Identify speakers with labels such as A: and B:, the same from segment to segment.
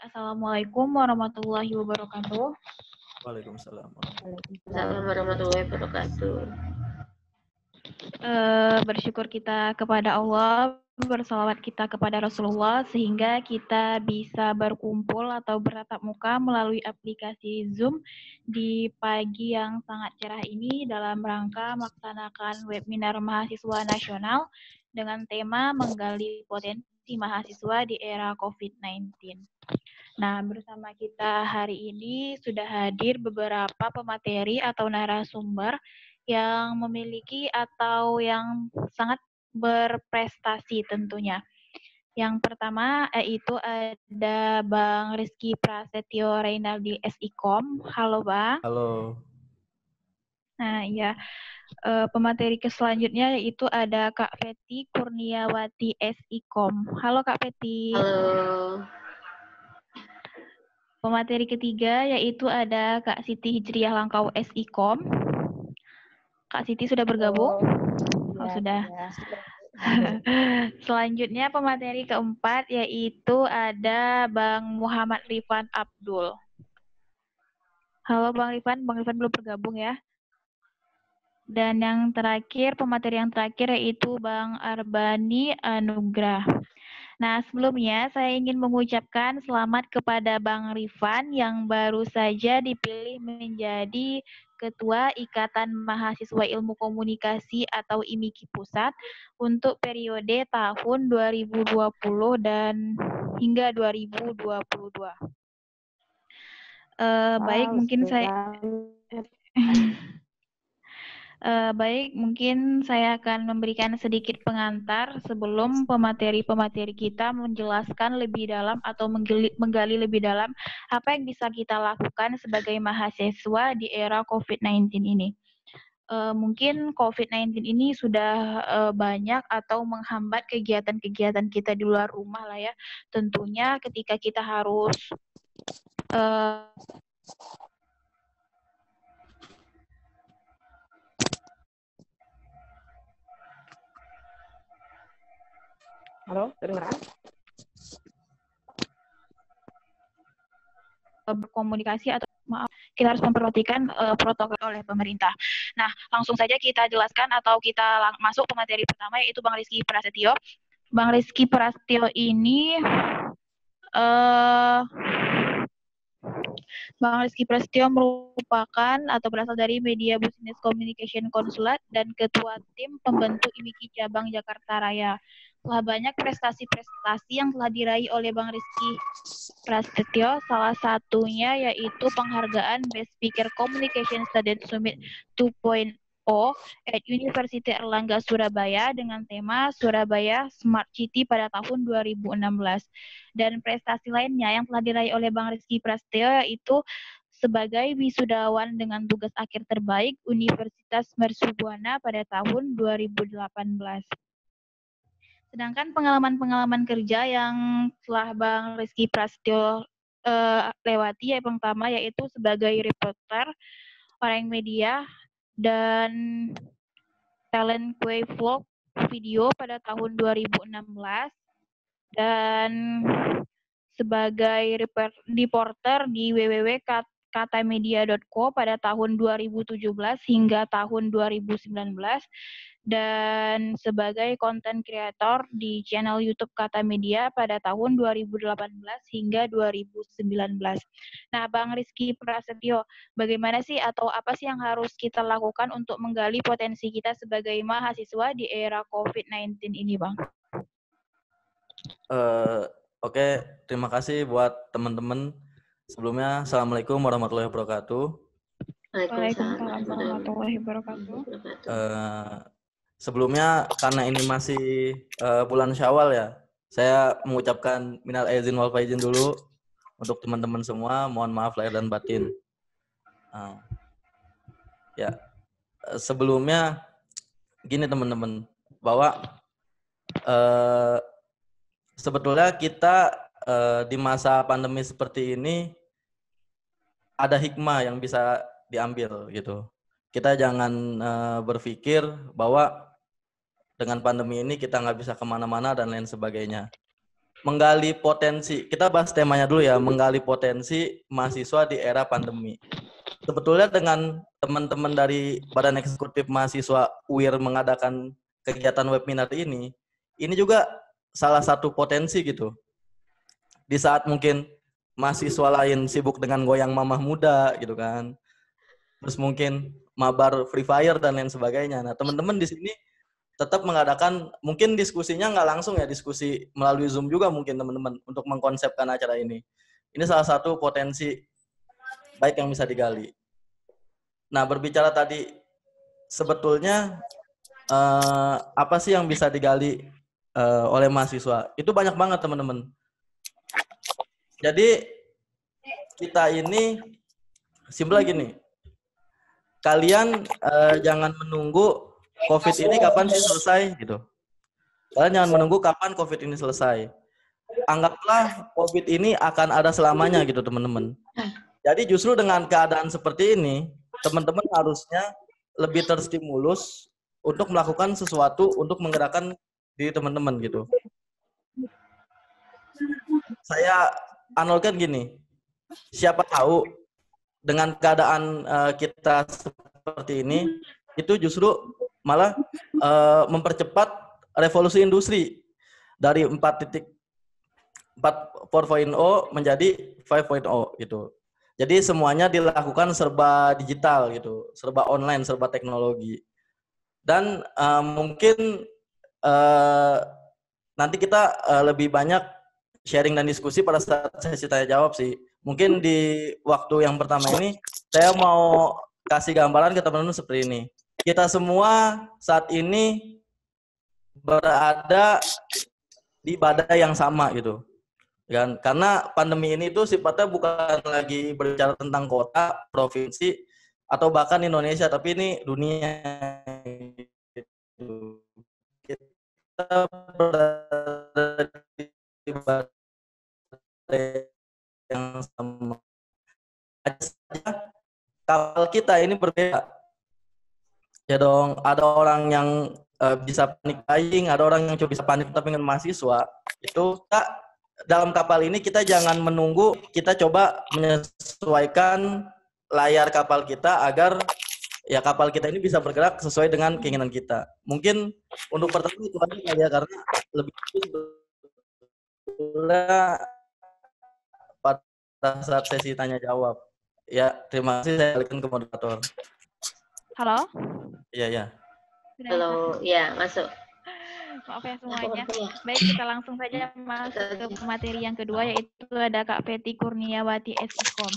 A: Assalamualaikum warahmatullahi wabarakatuh.
B: Waalaikumsalam.
C: Assalamualaikum warahmatullahi wabarakatuh.
A: Bersyukur kita kepada Allah, bersalawat kita kepada Rasulullah, sehingga kita bisa berkumpul atau bertatap muka melalui aplikasi Zoom di pagi yang sangat cerah ini dalam rangka melaksanakan webinar mahasiswa nasional dengan tema menggali potensi mahasiswa di era COVID-19. Nah, bersama kita hari ini sudah hadir beberapa pemateri atau narasumber yang memiliki atau yang sangat berprestasi tentunya. Yang pertama yaitu ada Bang Rizky Prasetyo Reynaldi SIKOM. Halo Bang.
B: Halo.
A: Nah ya, pemateri selanjutnya yaitu ada Kak Feti Kurniawati SIKOM. Halo Kak Feti.
C: Halo.
A: Pemateri ketiga yaitu ada Kak Siti Hijriah Langkau SIKOM. Kak Siti sudah bergabung? Oh, sudah. Selanjutnya pemateri keempat yaitu ada Bang Muhammad Rifan Abdul. Halo Bang Rifan belum bergabung ya. Dan yang terakhir, pemateri yang terakhir yaitu Bang Arbani Anugrah. Nah, sebelumnya saya ingin mengucapkan selamat kepada Bang Rifan yang baru saja dipilih menjadi Ketua Ikatan Mahasiswa Ilmu Komunikasi atau IMIKI Pusat untuk periode tahun 2020 dan hingga 2022. Baik, mungkin saya akan memberikan sedikit pengantar sebelum pemateri-pemateri kita menjelaskan lebih dalam atau menggali lebih dalam apa yang bisa kita lakukan sebagai mahasiswa di era COVID-19 ini. Mungkin COVID-19 ini sudah banyak atau menghambat kegiatan-kegiatan kita di luar rumah lah ya. Tentunya ketika kita harus
D: Halo, kedengeran?
A: Berkomunikasi atau kita harus memperhatikan protokol oleh pemerintah. Nah, langsung saja kita jelaskan atau kita masuk ke materi pertama yaitu Bang Rizky Prasetyo. Bang Rizky Prasetyo ini Bang Rizky Prasetyo merupakan atau berasal dari Media Business Communication Konsulat dan Ketua Tim Pembentuk IMIKI Cabang Jakarta Raya. Telah banyak prestasi-prestasi yang telah diraih oleh Bang Rizky Prasetyo, salah satunya yaitu penghargaan Best Speaker Communication Student Summit 2.0 at University Erlangga Surabaya dengan tema Surabaya Smart City pada tahun 2016. Dan prestasi lainnya yang telah diraih oleh Bang Rizky Prasetyo yaitu sebagai wisudawan dengan tugas akhir terbaik Universitas Mercubuana pada tahun 2018. Sedangkan pengalaman-pengalaman kerja yang telah Bang Rizky Prasetyo lewati yang pertama yaitu sebagai reporter, orang media, dan talent kue vlog video pada tahun 2016 dan sebagai reporter di www.katamedia.co pada tahun 2017 hingga tahun 2019 dan sebagai content creator di channel YouTube Kata Media pada tahun 2018 hingga 2019. Nah, Bang Rizky Prasetyo, bagaimana sih atau apa sih yang harus kita lakukan untuk menggali potensi kita sebagai mahasiswa di era COVID-19 ini, Bang?
B: Oke, terima kasih buat teman-teman. Sebelumnya, Assalamualaikum warahmatullahi wabarakatuh.
A: Waalaikumsalam warahmatullahi wabarakatuh.
B: Sebelumnya, karena ini masih bulan Syawal ya, saya mengucapkan minal aizin wal faizin dulu untuk teman-teman semua. Mohon maaf lahir dan batin. Sebelumnya, gini teman-teman, bahwa sebetulnya kita di masa pandemi seperti ini ada hikmah yang bisa diambil gitu. Kita jangan berpikir bahwa dengan pandemi ini kita nggak bisa kemana-mana dan lain sebagainya. menggali potensi. Kita bahas temanya dulu ya, menggali potensi mahasiswa di era pandemi. Sebetulnya dengan teman-teman dari Badan Eksekutif Mahasiswa UIR mengadakan kegiatan webinar ini juga salah satu potensi gitu. Di saat mungkin mahasiswa lain sibuk dengan goyang mamah muda gitu kan. Terus mungkin mabar Free Fire dan lain sebagainya. Nah, teman-teman di sini tetap mengadakan, mungkin diskusinya nggak langsung ya, diskusi melalui Zoom juga mungkin teman-teman untuk mengkonsepkan acara ini. Ini salah satu potensi baik yang bisa digali. Nah, berbicara tadi, sebetulnya apa sih yang bisa digali oleh mahasiswa? Itu banyak banget teman-teman. Jadi kita ini simpel gini, kalian jangan menunggu COVID ini kapan sih selesai gitu. Kalian jangan menunggu kapan COVID ini selesai. Anggaplah COVID ini akan ada selamanya gitu teman-teman. Jadi justru dengan keadaan seperti ini, teman-teman harusnya lebih terstimulus untuk melakukan sesuatu untuk menggerakkan diri teman-teman gitu. Saya analogkan gini, siapa tahu dengan keadaan kita seperti ini, itu justru malah mempercepat revolusi industri dari 4.0 menjadi 5.0 gitu. Jadi semuanya dilakukan serba digital gitu, serba online, serba teknologi. Dan mungkin nanti kita lebih banyak sharing dan diskusi pada saat sesi tanya jawab sih. Mungkin di waktu yang pertama ini saya mau kasih gambaran ke teman-teman seperti ini. Kita semua saat ini berada di badai yang sama gitu. Kan? Karena pandemi ini tuh sifatnya bukan lagi berbicara tentang kota, provinsi, atau bahkan Indonesia, tapi ini dunia. Kita berada di badai yang sama. Kapal kita ini berbeda. Ya dong, ada orang yang bisa panik buying, ada orang yang bisa panik tapi dengan mahasiswa. Itu dalam kapal ini kita jangan menunggu, kita coba menyesuaikan layar kapal kita agar ya kapal kita ini bisa bergerak sesuai dengan keinginan kita. Mungkin untuk pertama itu aja ya, karena lebih pada saat sesi tanya jawab. Ya, terima kasih, saya balikin ke moderator.
A: Halo?
B: Iya, ya.
C: Halo, ya masuk.
A: Maaf ya semuanya. Baik, kita langsung saja masuk ke materi yang kedua, yaitu ada Kak Fety Kurniawati SIKOM.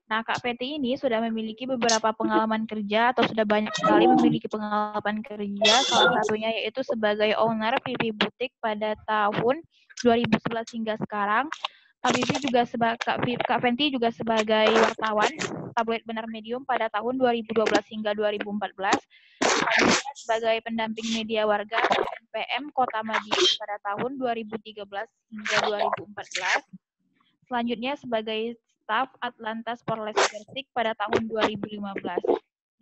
A: Nah, Kak Fety ini sudah memiliki beberapa pengalaman kerja atau sudah banyak sekali memiliki pengalaman kerja, salah satunya yaitu sebagai owner PP Butik pada tahun 2011 hingga sekarang. Kak Fety juga sebagai wartawan tabloid Benar Medium pada tahun 2012 hingga 2014. Sebagai pendamping media warga PM Kota Madiun pada tahun 2013 hingga 2014. Selanjutnya sebagai staf Atlantas Polres Gresik pada tahun 2015.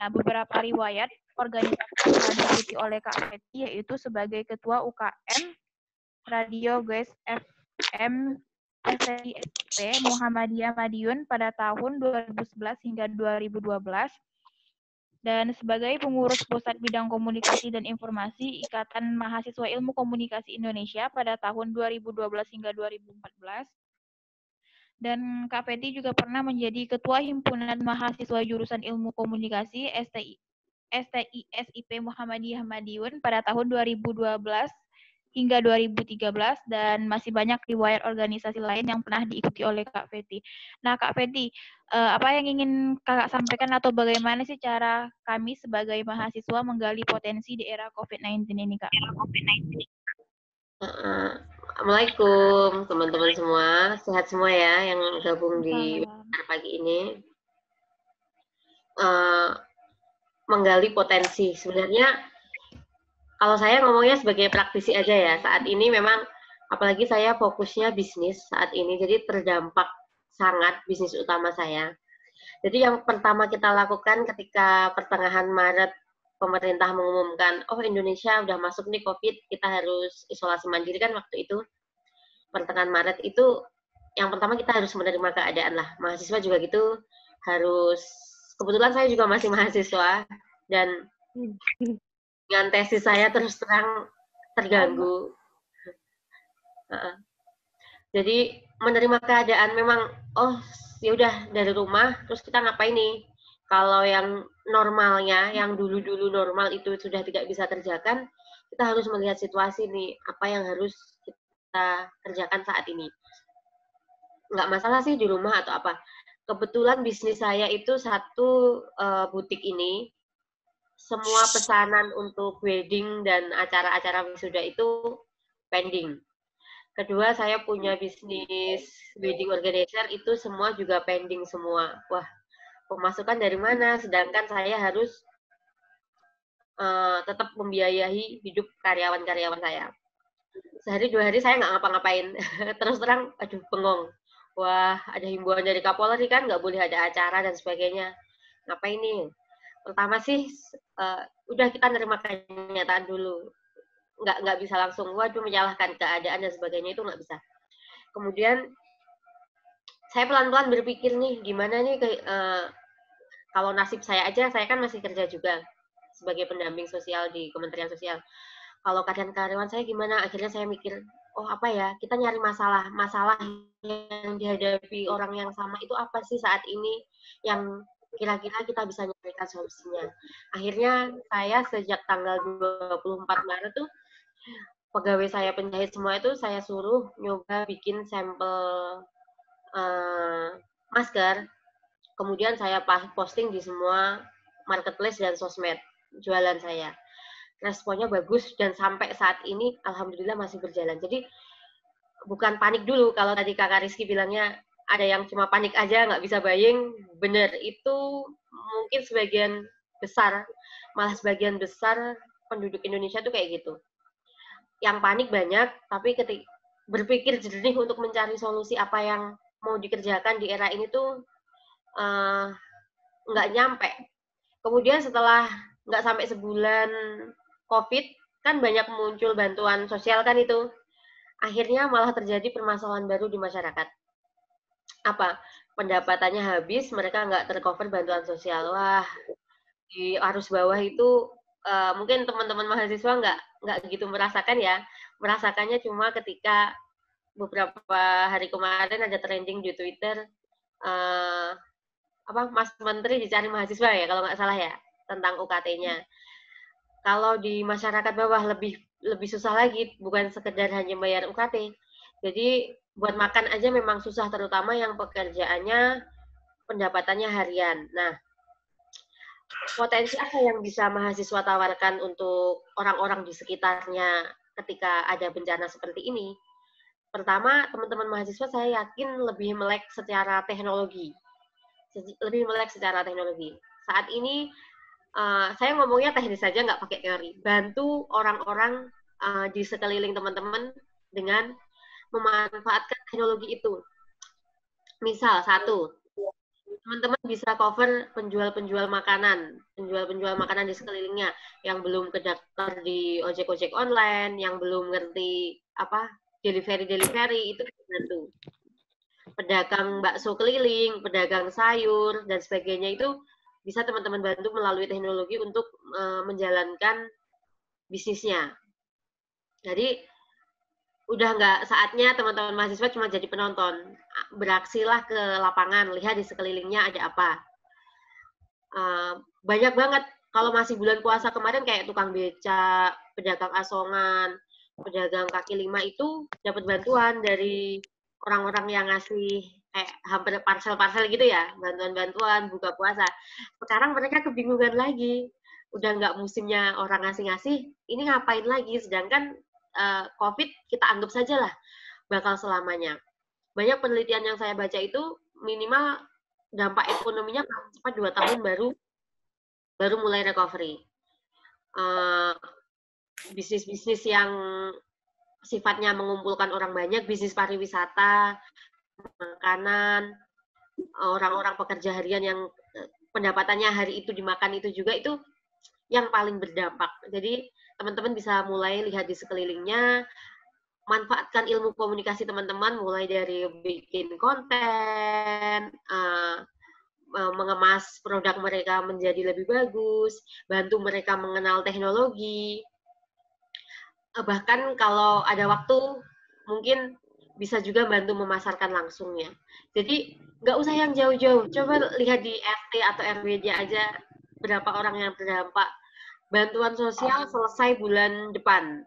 A: Nah, beberapa riwayat organisasi yang diikuti oleh Kak Fety yaitu sebagai Ketua UKM Radio Guys FM STISP Muhammadiyah Madiun pada tahun 2011 hingga 2012. Dan sebagai pengurus Pusat Bidang Komunikasi dan Informasi Ikatan Mahasiswa Ilmu Komunikasi Indonesia pada tahun 2012 hingga 2014. Dan Kak Fety juga pernah menjadi Ketua Himpunan Mahasiswa Jurusan Ilmu Komunikasi STISIP Muhammadiyah Madiun pada tahun 2012 hingga 2013, dan masih banyak riwayat organisasi lain yang pernah diikuti oleh Kak Fety. Nah, Kak Fety, apa yang ingin Kakak sampaikan atau bagaimana sih cara kami sebagai mahasiswa menggali potensi di era COVID-19 ini, Kak?
C: Assalamualaikum teman-teman semua, sehat semua ya yang gabung di webinar pagi ini. Menggali potensi, sebenarnya kalau saya ngomongnya sebagai praktisi aja ya, saat ini memang apalagi saya fokusnya bisnis saat ini, jadi terdampak sangat bisnis utama saya. Jadi yang pertama kita lakukan ketika pertengahan Maret pemerintah mengumumkan, oh Indonesia udah masuk nih COVID, kita harus isolasi mandiri kan waktu itu. pertengahan Maret itu yang pertama kita harus menerima keadaan lah. Mahasiswa juga gitu harus, kebetulan saya juga masih mahasiswa dan dengan tesis saya terus terang terganggu. Jadi menerima keadaan memang, oh ya udah dari rumah, terus kita ngapain nih? Kalau yang normalnya, yang dulu-dulu normal itu sudah tidak bisa kerjakan, kita harus melihat situasi nih, apa yang harus kita kerjakan saat ini. Nggak masalah sih di rumah atau apa. Kebetulan bisnis saya itu satu butik ini, semua pesanan untuk wedding dan acara-acara wisuda itu pending. Kedua, saya punya bisnis wedding organizer, itu semua juga pending semua. Wah, pemasukan dari mana? Sedangkan saya harus tetap membiayai hidup karyawan-karyawan saya. Sehari 2 hari saya nggak ngapa-ngapain. Terus terang, aduh, bengong. Wah, ada himbauan dari Kapolri kan, nggak boleh ada acara dan sebagainya. Ngapain nih? Pertama sih, udah kita nerima kenyataan dulu. Nggak bisa langsung, waduh, menyalahkan keadaan dan sebagainya, itu nggak bisa. Kemudian, saya pelan-pelan berpikir nih, gimana nih, kalau nasib saya aja, saya kan masih kerja juga sebagai pendamping sosial di Kementerian Sosial. Kalau keadaan karyawan saya gimana? Akhirnya saya mikir, oh apa ya, kita nyari masalah yang dihadapi orang yang sama itu apa sih saat ini yang kira-kira kita bisa nyarikan solusinya. Akhirnya saya sejak tanggal 24 Maret tuh, pegawai saya penjahit semua itu saya suruh nyoba bikin sampel masker, kemudian saya posting di semua marketplace dan sosmed jualan saya. Responnya bagus dan sampai saat ini alhamdulillah masih berjalan. Jadi bukan panik dulu, kalau tadi Kakak Rizky bilangnya ada yang cuma panik aja nggak bisa buying, bener, itu mungkin sebagian besar, malah sebagian besar penduduk Indonesia tuh kayak gitu. Yang panik banyak, tapi ketika berpikir jernih untuk mencari solusi apa yang mau dikerjakan di era ini tuh nggak nyampe. Kemudian setelah nggak sampai sebulan COVID, kan banyak muncul bantuan sosial kan itu. Akhirnya malah terjadi permasalahan baru di masyarakat. Apa? Pendapatannya habis, mereka nggak tercover bantuan sosial. Wah, di arus bawah itu mungkin teman-teman mahasiswa nggak gitu merasakan ya. Merasakannya cuma ketika beberapa hari kemarin ada trending di Twitter, Mas Menteri dicari mahasiswa ya, kalau nggak salah ya, tentang UKT-nya. Kalau di masyarakat bawah lebih susah lagi, bukan sekedar hanya bayar UKT. Jadi buat makan aja memang susah, terutama yang pekerjaannya pendapatannya harian. Nah, potensi apa yang bisa mahasiswa tawarkan untuk orang-orang di sekitarnya ketika ada bencana seperti ini? Pertama, teman-teman mahasiswa saya yakin lebih melek secara teknologi. Saat ini saya ngomongnya teknis saja, nggak pakai teori. Bantu orang-orang di sekeliling teman-teman dengan memanfaatkan teknologi itu. Misal, satu, teman-teman bisa cover penjual-penjual makanan di sekelilingnya yang belum kedaftar di ojek-ojek online, yang belum ngerti delivery, itu bantu. Pedagang bakso keliling, pedagang sayur, dan sebagainya itu bisa teman-teman bantu melalui teknologi untuk menjalankan bisnisnya. Jadi, udah nggak saatnya teman-teman mahasiswa cuma jadi penonton. Beraksilah ke lapangan, lihat di sekelilingnya ada apa. Banyak banget, kalau masih bulan puasa kemarin kayak tukang beca, pedagang asongan, pedagang kaki lima itu dapat bantuan dari orang-orang yang ngasih kayak hampir parcel-parcel gitu ya, bantuan-bantuan buka puasa. Sekarang mereka kebingungan lagi, udah nggak musimnya orang ngasih-ngasih, ini ngapain lagi? Sedangkan COVID kita anggap saja lah bakal selamanya. Banyak penelitian yang saya baca itu minimal dampak ekonominya paling cepat 2 tahun baru mulai recovery. Bisnis-bisnis yang sifatnya mengumpulkan orang banyak, bisnis pariwisata, makanan, orang-orang pekerja harian yang pendapatannya hari itu dimakan itu juga, itu yang paling berdampak. Jadi teman-teman bisa mulai lihat di sekelilingnya, manfaatkan ilmu komunikasi teman-teman, mulai dari bikin konten, mengemas produk mereka menjadi lebih bagus, bantu mereka mengenal teknologi, bahkan kalau ada waktu mungkin bisa juga bantu memasarkan langsungnya. Jadi nggak usah yang jauh-jauh, coba lihat di RT atau RW-nya aja berapa orang yang terdampak. Bantuan sosial selesai bulan depan.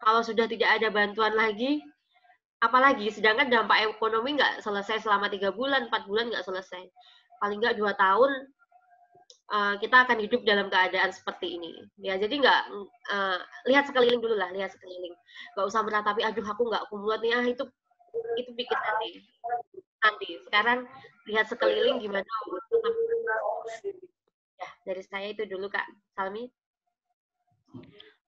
C: Kalau sudah tidak ada bantuan lagi, apalagi, sedangkan dampak ekonomi nggak selesai selama 3 bulan, 4 bulan nggak selesai. Paling nggak 2 tahun kita akan hidup dalam keadaan seperti ini. Ya, jadi nggak lihat sekeliling dulu lah, lihat sekeliling. Nggak usah meratapi, aduh aku nggak kuat nih, itu pikir nanti. Sekarang lihat sekeliling gimana. Ya, dari saya itu dulu Kak Salmi.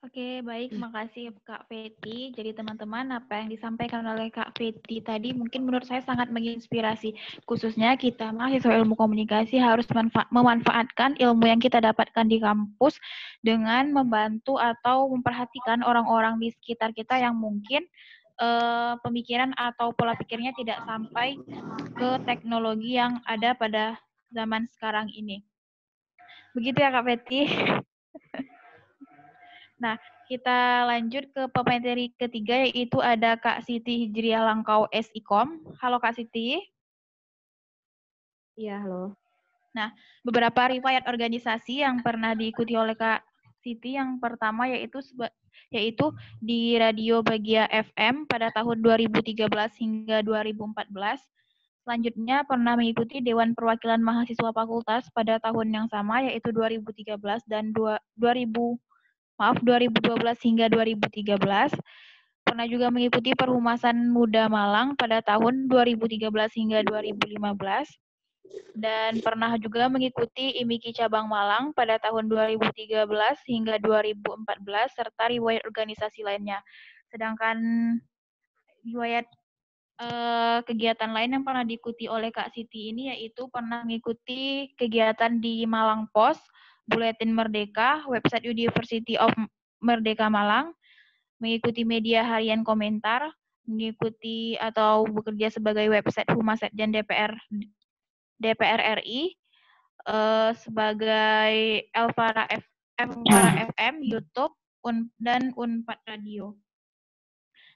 A: Oke, baik. Makasih Kak Feti. Jadi teman-teman, apa yang disampaikan oleh Kak Feti tadi mungkin menurut saya sangat menginspirasi. Khususnya kita mahasiswa ilmu komunikasi harus memanfaatkan ilmu yang kita dapatkan di kampus dengan membantu atau memperhatikan orang-orang di sekitar kita yang mungkin pemikiran atau pola pikirnya tidak sampai ke teknologi yang ada pada zaman sekarang ini. Begitu ya Kak Feti. Nah, kita lanjut ke pemateri ketiga, yaitu ada Kak Siti Hijriah Langkau SIKOM. Halo Kak Siti.
D: Iya, halo.
A: Nah, beberapa riwayat organisasi yang pernah diikuti oleh Kak Siti, yang pertama yaitu di Radio Bagia FM pada tahun 2013 hingga 2014. Selanjutnya pernah mengikuti Dewan Perwakilan Mahasiswa Fakultas pada tahun yang sama, yaitu 2013 dan 2012 hingga 2013. Pernah juga mengikuti Perhumasan Muda Malang pada tahun 2013 hingga 2015. Dan pernah juga mengikuti IMIKI Cabang Malang pada tahun 2013 hingga 2014, serta riwayat organisasi lainnya. Sedangkan riwayat kegiatan lain yang pernah diikuti oleh Kak Siti ini yaitu pernah mengikuti kegiatan di Malang Post, Buletin Merdeka, website University of Merdeka Malang, mengikuti media harian komentar, mengikuti atau bekerja sebagai website Humas Sekjen DPR RI, sebagai Elvara FM, YouTube, dan Unpad Radio.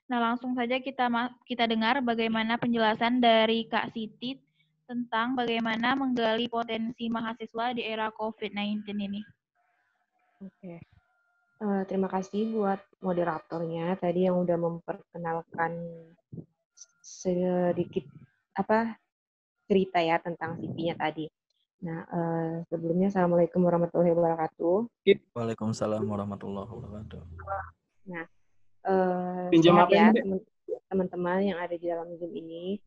A: Nah, langsung saja kita dengar bagaimana penjelasan dari Kak Siti tentang bagaimana menggali potensi mahasiswa di era COVID-19 ini.
D: Oke. Terima kasih buat moderatornya tadi yang udah memperkenalkan sedikit cerita ya tentang CV-nya tadi. Nah, sebelumnya Assalamualaikum warahmatullahi wabarakatuh.
B: Waalaikumsalam warahmatullahi wabarakatuh.
D: Nah, sehat ya teman-teman yang ada di dalam Zoom ini.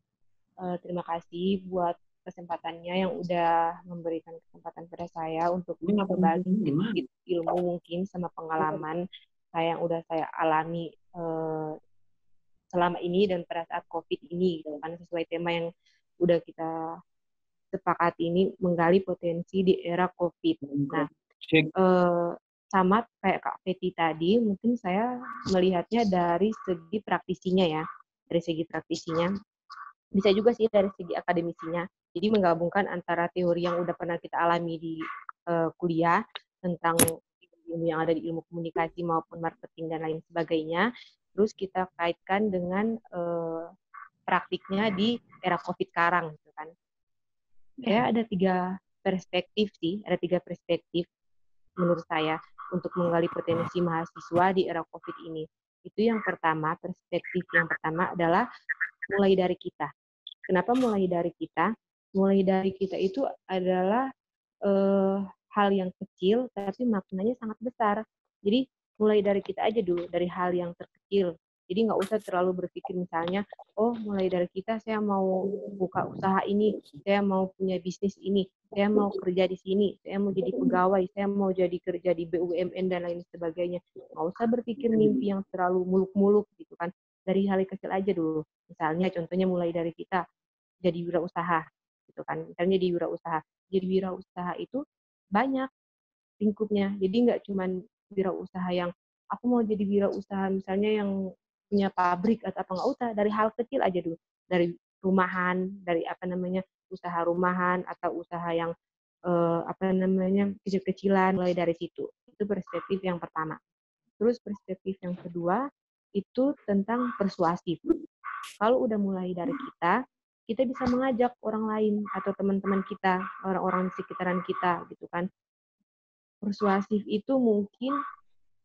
D: Terima kasih buat kesempatannya yang udah memberikan kesempatan pada saya untuk berbagi sedikit ilmu mungkin sama pengalaman saya yang udah saya alami selama ini dan pada saat COVID ini, gitu kan, sesuai tema yang udah kita sepakati ini, menggali potensi di era COVID. Nah, sama kayak Kak Feti tadi, mungkin saya melihatnya dari segi praktisinya ya, dari segi praktisinya. Bisa juga sih dari segi akademisinya. Jadi menggabungkan antara teori yang udah pernah kita alami di kuliah tentang ilmu yang ada di ilmu komunikasi maupun marketing dan lain sebagainya, terus kita kaitkan dengan praktiknya di era COVID sekarang, gitu kan. Ya, ada 3 perspektif sih, ada 3 perspektif menurut saya untuk menggali potensi mahasiswa di era COVID ini. Itu yang pertama, perspektif yang pertama adalah mulai dari kita. Kenapa mulai dari kita? Mulai dari kita itu adalah hal yang kecil, tapi maknanya sangat besar. Jadi mulai dari kita aja dulu, dari hal yang terkecil. Jadi nggak usah terlalu berpikir misalnya, oh mulai dari kita saya mau buka usaha ini, saya mau punya bisnis ini, saya mau kerja di sini, saya mau jadi pegawai, saya mau jadi kerja di BUMN dan lain sebagainya. Nggak usah berpikir mimpi yang terlalu muluk-muluk gitu kan. Dari hal yang kecil aja dulu. Misalnya contohnya mulai dari kita jadi wirausaha gitu kan. Misalnya di wirausaha. Jadi wirausaha itu banyak lingkupnya. Jadi nggak cuma wirausaha yang aku mau jadi wirausaha misalnya yang punya pabrik atau apa, nggak usah, dari hal kecil aja dulu, dari rumahan, dari usaha rumahan atau usaha yang kecil-kecilan, mulai dari situ. Itu perspektif yang pertama. Terus perspektif yang kedua itu tentang persuasif. Kalau udah mulai dari kita bisa mengajak orang lain atau teman-teman kita, orang-orang di sekitaran kita gitu kan. Persuasif itu mungkin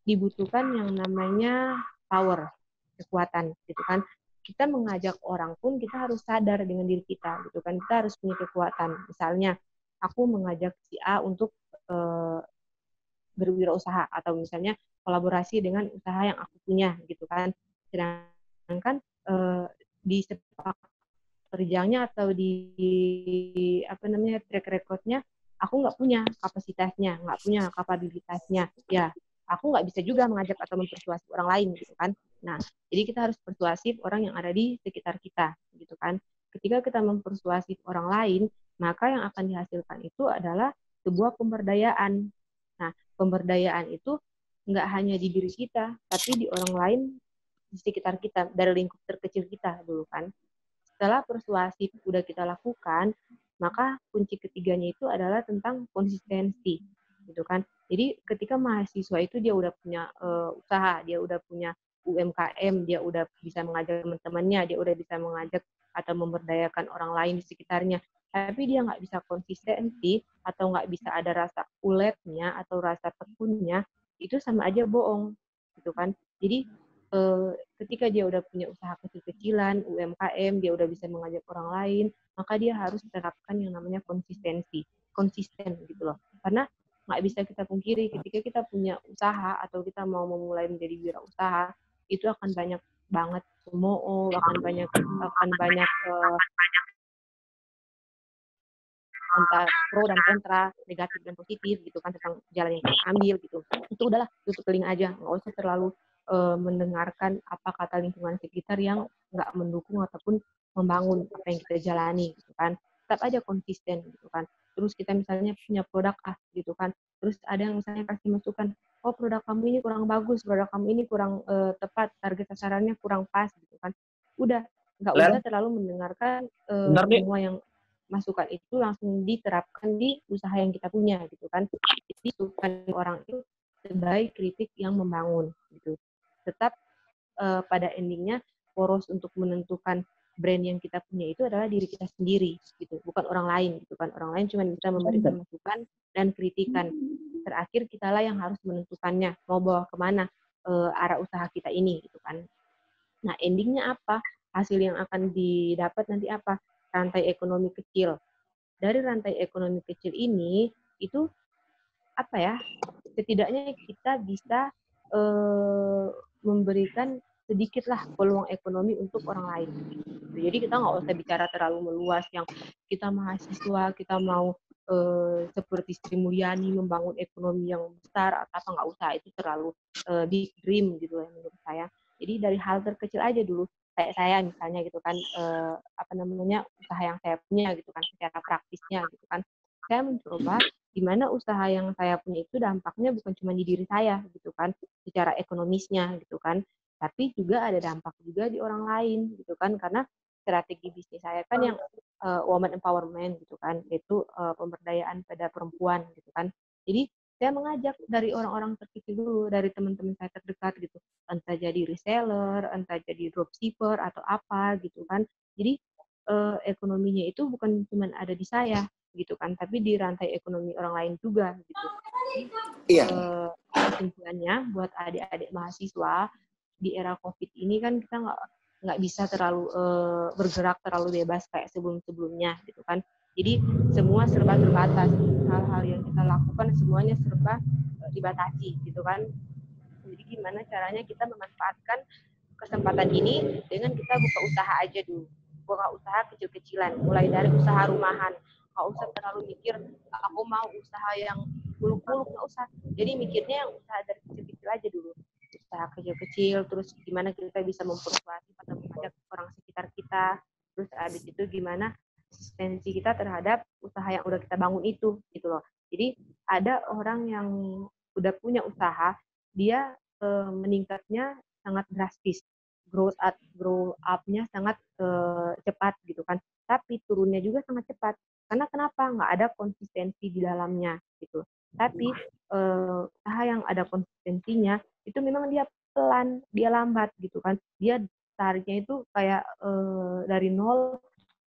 D: dibutuhkan yang namanya power, kekuatan gitu kan. Kita mengajak orang pun kita harus sadar dengan diri kita gitu kan. Kita harus punya kekuatan. Misalnya aku mengajak si A untuk berwirausaha atau misalnya kolaborasi dengan usaha yang aku punya gitu kan. Sedangkan di sepak terjangnya atau di track recordnya aku nggak punya kapasitasnya, nggak punya kapabilitasnya, ya aku nggak bisa juga mengajak atau mempersuasi orang lain gitu kan. Nah, jadi kita harus persuasif orang yang ada di sekitar kita gitu kan. Ketika kita mempersuasif orang lain, maka yang akan dihasilkan itu adalah sebuah pemberdayaan. Nah, pemberdayaan itu nggak hanya di diri kita, tapi di orang lain di sekitar kita, dari lingkup terkecil kita dulu kan. Setelah persuasif udah kita lakukan, maka kunci ketiganya itu adalah tentang konsistensi, gitu kan. Jadi ketika mahasiswa itu dia udah punya usaha, dia udah punya UMKM, dia udah bisa mengajak teman-temannya, dia udah bisa mengajak atau memberdayakan orang lain di sekitarnya, tapi dia nggak bisa konsistensi atau nggak bisa ada rasa uletnya atau rasa tekunnya, itu sama aja bohong, gitu kan. Jadi ketika dia udah punya usaha kecil-kecilan, UMKM, dia udah bisa mengajak orang lain, maka dia harus terapkan yang namanya konsistensi, konsisten gitu loh. Karena nggak bisa kita pungkiri, ketika kita punya usaha atau kita mau memulai menjadi wirausaha, itu akan banyak banget cemooh, akan banyak antara pro dan kontra, negatif dan positif gitu kan, tentang jalan yang kita ambil gitu. Itu udahlah, tutup telinga aja, nggak usah terlalu mendengarkan apa kata lingkungan sekitar yang nggak mendukung ataupun membangun apa yang kita jalani gitu kan. Tetap aja konsisten gitu kan. Terus kita misalnya punya produk gitu kan, terus ada yang misalnya kasih masukan, oh produk kamu ini kurang bagus, produk kamu ini kurang tepat, target sasarannya kurang pas gitu kan. Udah, nggak usah terlalu mendengarkan semua yang masukan itu langsung diterapkan di usaha yang kita punya gitu kan. Jadi bukan orang itu sebagai kritik yang membangun gitu. Tetap pada endingnya poros untuk menentukan brand yang kita punya itu adalah diri kita sendiri gitu, bukan orang lain gitu kan. Orang lain cuma bisa memberikan masukan dan kritikan. Terakhir kitalah yang harus menentukannya, mau bawa kemana arah usaha kita ini gitu kan. Nah, endingnya apa? Hasil yang akan didapat nanti apa? Rantai ekonomi kecil. Dari rantai ekonomi kecil ini, itu apa ya? Setidaknya kita bisa memberikan sedikitlah peluang ekonomi untuk orang lain. Jadi kita nggak usah bicara terlalu meluas yang kita mahasiswa, kita mau seperti Sri Mulyani membangun ekonomi yang besar atau apa, nggak usah, itu terlalu big dream gitu ya menurut saya. Jadi dari hal terkecil aja dulu, kayak saya misalnya gitu kan, usaha yang saya punya gitu kan, secara praktisnya gitu kan, saya mencoba gimana usaha yang saya punya itu dampaknya bukan cuma di diri saya gitu kan, secara ekonomisnya gitu kan, tapi juga ada dampak juga di orang lain gitu kan, karena strategi bisnis saya kan yang woman empowerment gitu kan, yaitu pemberdayaan pada perempuan gitu kan. Jadi saya mengajak dari orang-orang terkecil dulu, dari teman-teman saya terdekat gitu, entah jadi reseller, entah jadi dropshipper atau apa gitu kan. Jadi ekonominya itu bukan cuma ada di saya gitu kan, tapi di rantai ekonomi orang lain juga gitu. Iya. Kesimpulannya buat adik-adik mahasiswa di era COVID ini kan kita nggak bisa terlalu bergerak terlalu bebas kayak sebelum-sebelumnya gitu kan. Jadi semua serba terbatas. Hal-hal yang kita lakukan semuanya serba dibatasi gitu kan. Jadi gimana caranya kita memanfaatkan kesempatan ini dengan kita buka usaha aja dulu. Buka usaha kecil-kecilan, mulai dari usaha rumahan. Nggak usah terlalu mikir, aku mau usaha yang muluk-muluk, nggak usah. Jadi mikirnya yang usaha dari kecil-kecil aja dulu. Usaha kecil-kecil, terus gimana kita bisa mempersuasi atau mengajak orang sekitar kita. Terus habis itu gimana asistensi kita terhadap usaha yang udah kita bangun itu, gitu loh. Jadi ada orang yang udah punya usaha, dia meningkatnya sangat drastis grow up-nya sangat cepat gitu kan. Tapi turunnya juga sangat cepat. Karena kenapa? Nggak ada konsistensi di dalamnya gitu. Tapi usaha yang ada konsistensinya itu memang dia pelan, dia lambat gitu kan. Dia tariknya itu kayak dari nol,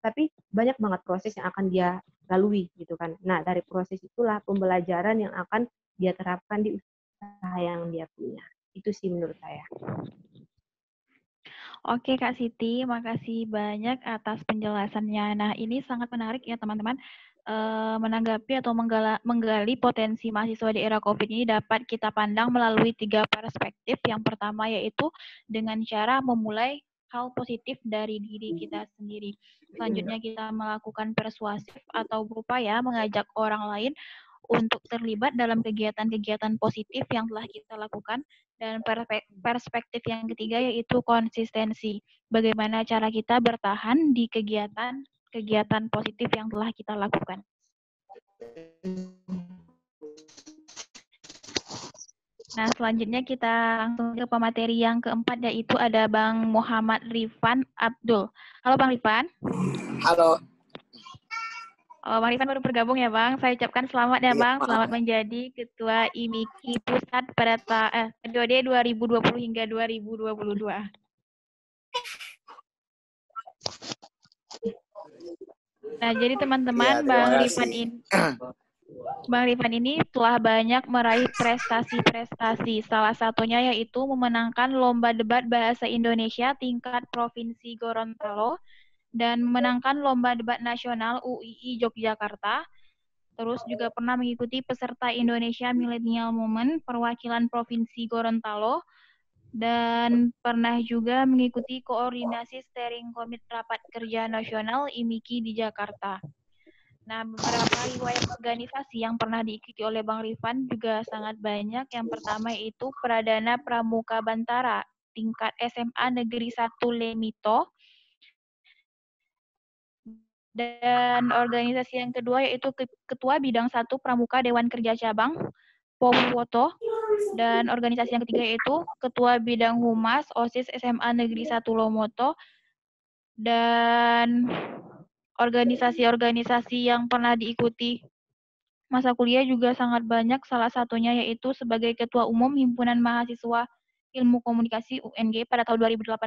D: tapi banyak banget proses yang akan dia lalui gitu kan. Nah, dari proses itulah pembelajaran yang akan dia terapkan di usaha yang dia punya. Itu sih menurut saya.
A: Oke Kak Siti, makasih banyak atas penjelasannya. Nah, ini sangat menarik ya teman-teman. Menanggapi atau menggali potensi mahasiswa di era COVID ini dapat kita pandang melalui 3 perspektif. Yang pertama yaitu dengan cara memulai hal positif dari diri kita sendiri. Selanjutnya kita melakukan persuasif atau berupaya mengajak orang lain untuk terlibat dalam kegiatan-kegiatan positif yang telah kita lakukan. Dan perspektif yang ketiga yaitu konsistensi. Bagaimana cara kita bertahan di kegiatan positif yang telah kita lakukan. Nah, selanjutnya kita langsung ke pemateri yang keempat, yaitu ada Bang Muhammad Rifan Abdul. Halo Bang Rifan.
E: Halo.
A: Bang Rifan baru bergabung ya Bang. Saya ucapkan selamat ya Bang. Selamat menjadi Ketua IMIKI Pusat pada periode 2020 hingga 2022. Nah, jadi teman-teman, Bang Rifan ini telah banyak meraih prestasi-prestasi. Salah satunya yaitu memenangkan Lomba Debat Bahasa Indonesia tingkat Provinsi Gorontalo dan memenangkan Lomba Debat Nasional UII Yogyakarta. Terus juga pernah mengikuti peserta Indonesia Millennial Movement perwakilan Provinsi Gorontalo. Dan pernah juga mengikuti koordinasi steering komite rapat kerja nasional IMIKI di Jakarta. Nah, beberapa riwayat organisasi yang pernah diikuti oleh Bang Rifan juga sangat banyak. Yang pertama yaitu Pradana Pramuka Bantara tingkat SMA Negeri 1 Lemito. Dan organisasi yang kedua yaitu Ketua Bidang 1 Pramuka Dewan Kerja Cabang Powoto. Dan organisasi yang ketiga yaitu Ketua Bidang Humas OSIS SMA Negeri 1 Lomoto. Dan organisasi-organisasi yang pernah diikuti masa kuliah juga sangat banyak. Salah satunya yaitu sebagai Ketua Umum Himpunan Mahasiswa Ilmu Komunikasi UNG pada tahun 2018.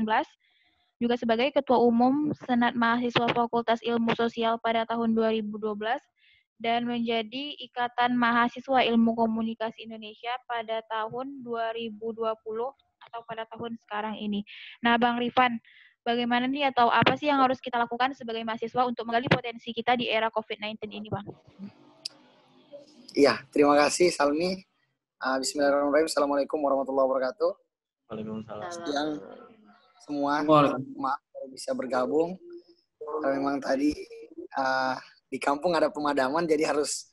A: Juga sebagai Ketua Umum Senat Mahasiswa Fakultas Ilmu Sosial pada tahun 2012. Dan menjadi Ikatan Mahasiswa Ilmu Komunikasi Indonesia pada tahun 2020 atau pada tahun sekarang ini. Nah, Bang Rifan, bagaimana nih atau apa sih yang harus kita lakukan sebagai mahasiswa untuk menggali potensi kita di era COVID-19 ini, Bang?
E: Iya, terima kasih Salmi. Bismillahirrahmanirrahim. Assalamualaikum warahmatullahi wabarakatuh.
B: Waalaikumsalam.
E: Siang semua, maaf bisa bergabung. Karena memang tadi di kampung ada pemadaman, jadi harus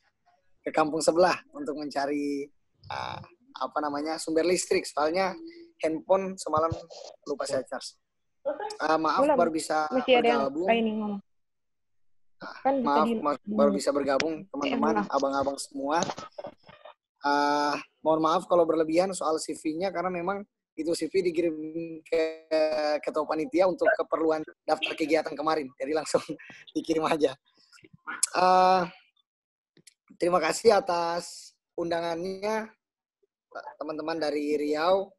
E: ke kampung sebelah untuk mencari sumber listrik. Soalnya handphone semalam lupa saya charge. Maaf baru bisa bergabung. Baru bisa bergabung teman-teman, abang-abang semua. Mohon maaf kalau berlebihan soal CV-nya karena memang itu CV dikirim ke ketua panitia untuk keperluan daftar kegiatan kemarin, jadi langsung dikirim aja. Terima kasih atas undangannya teman-teman dari Riau.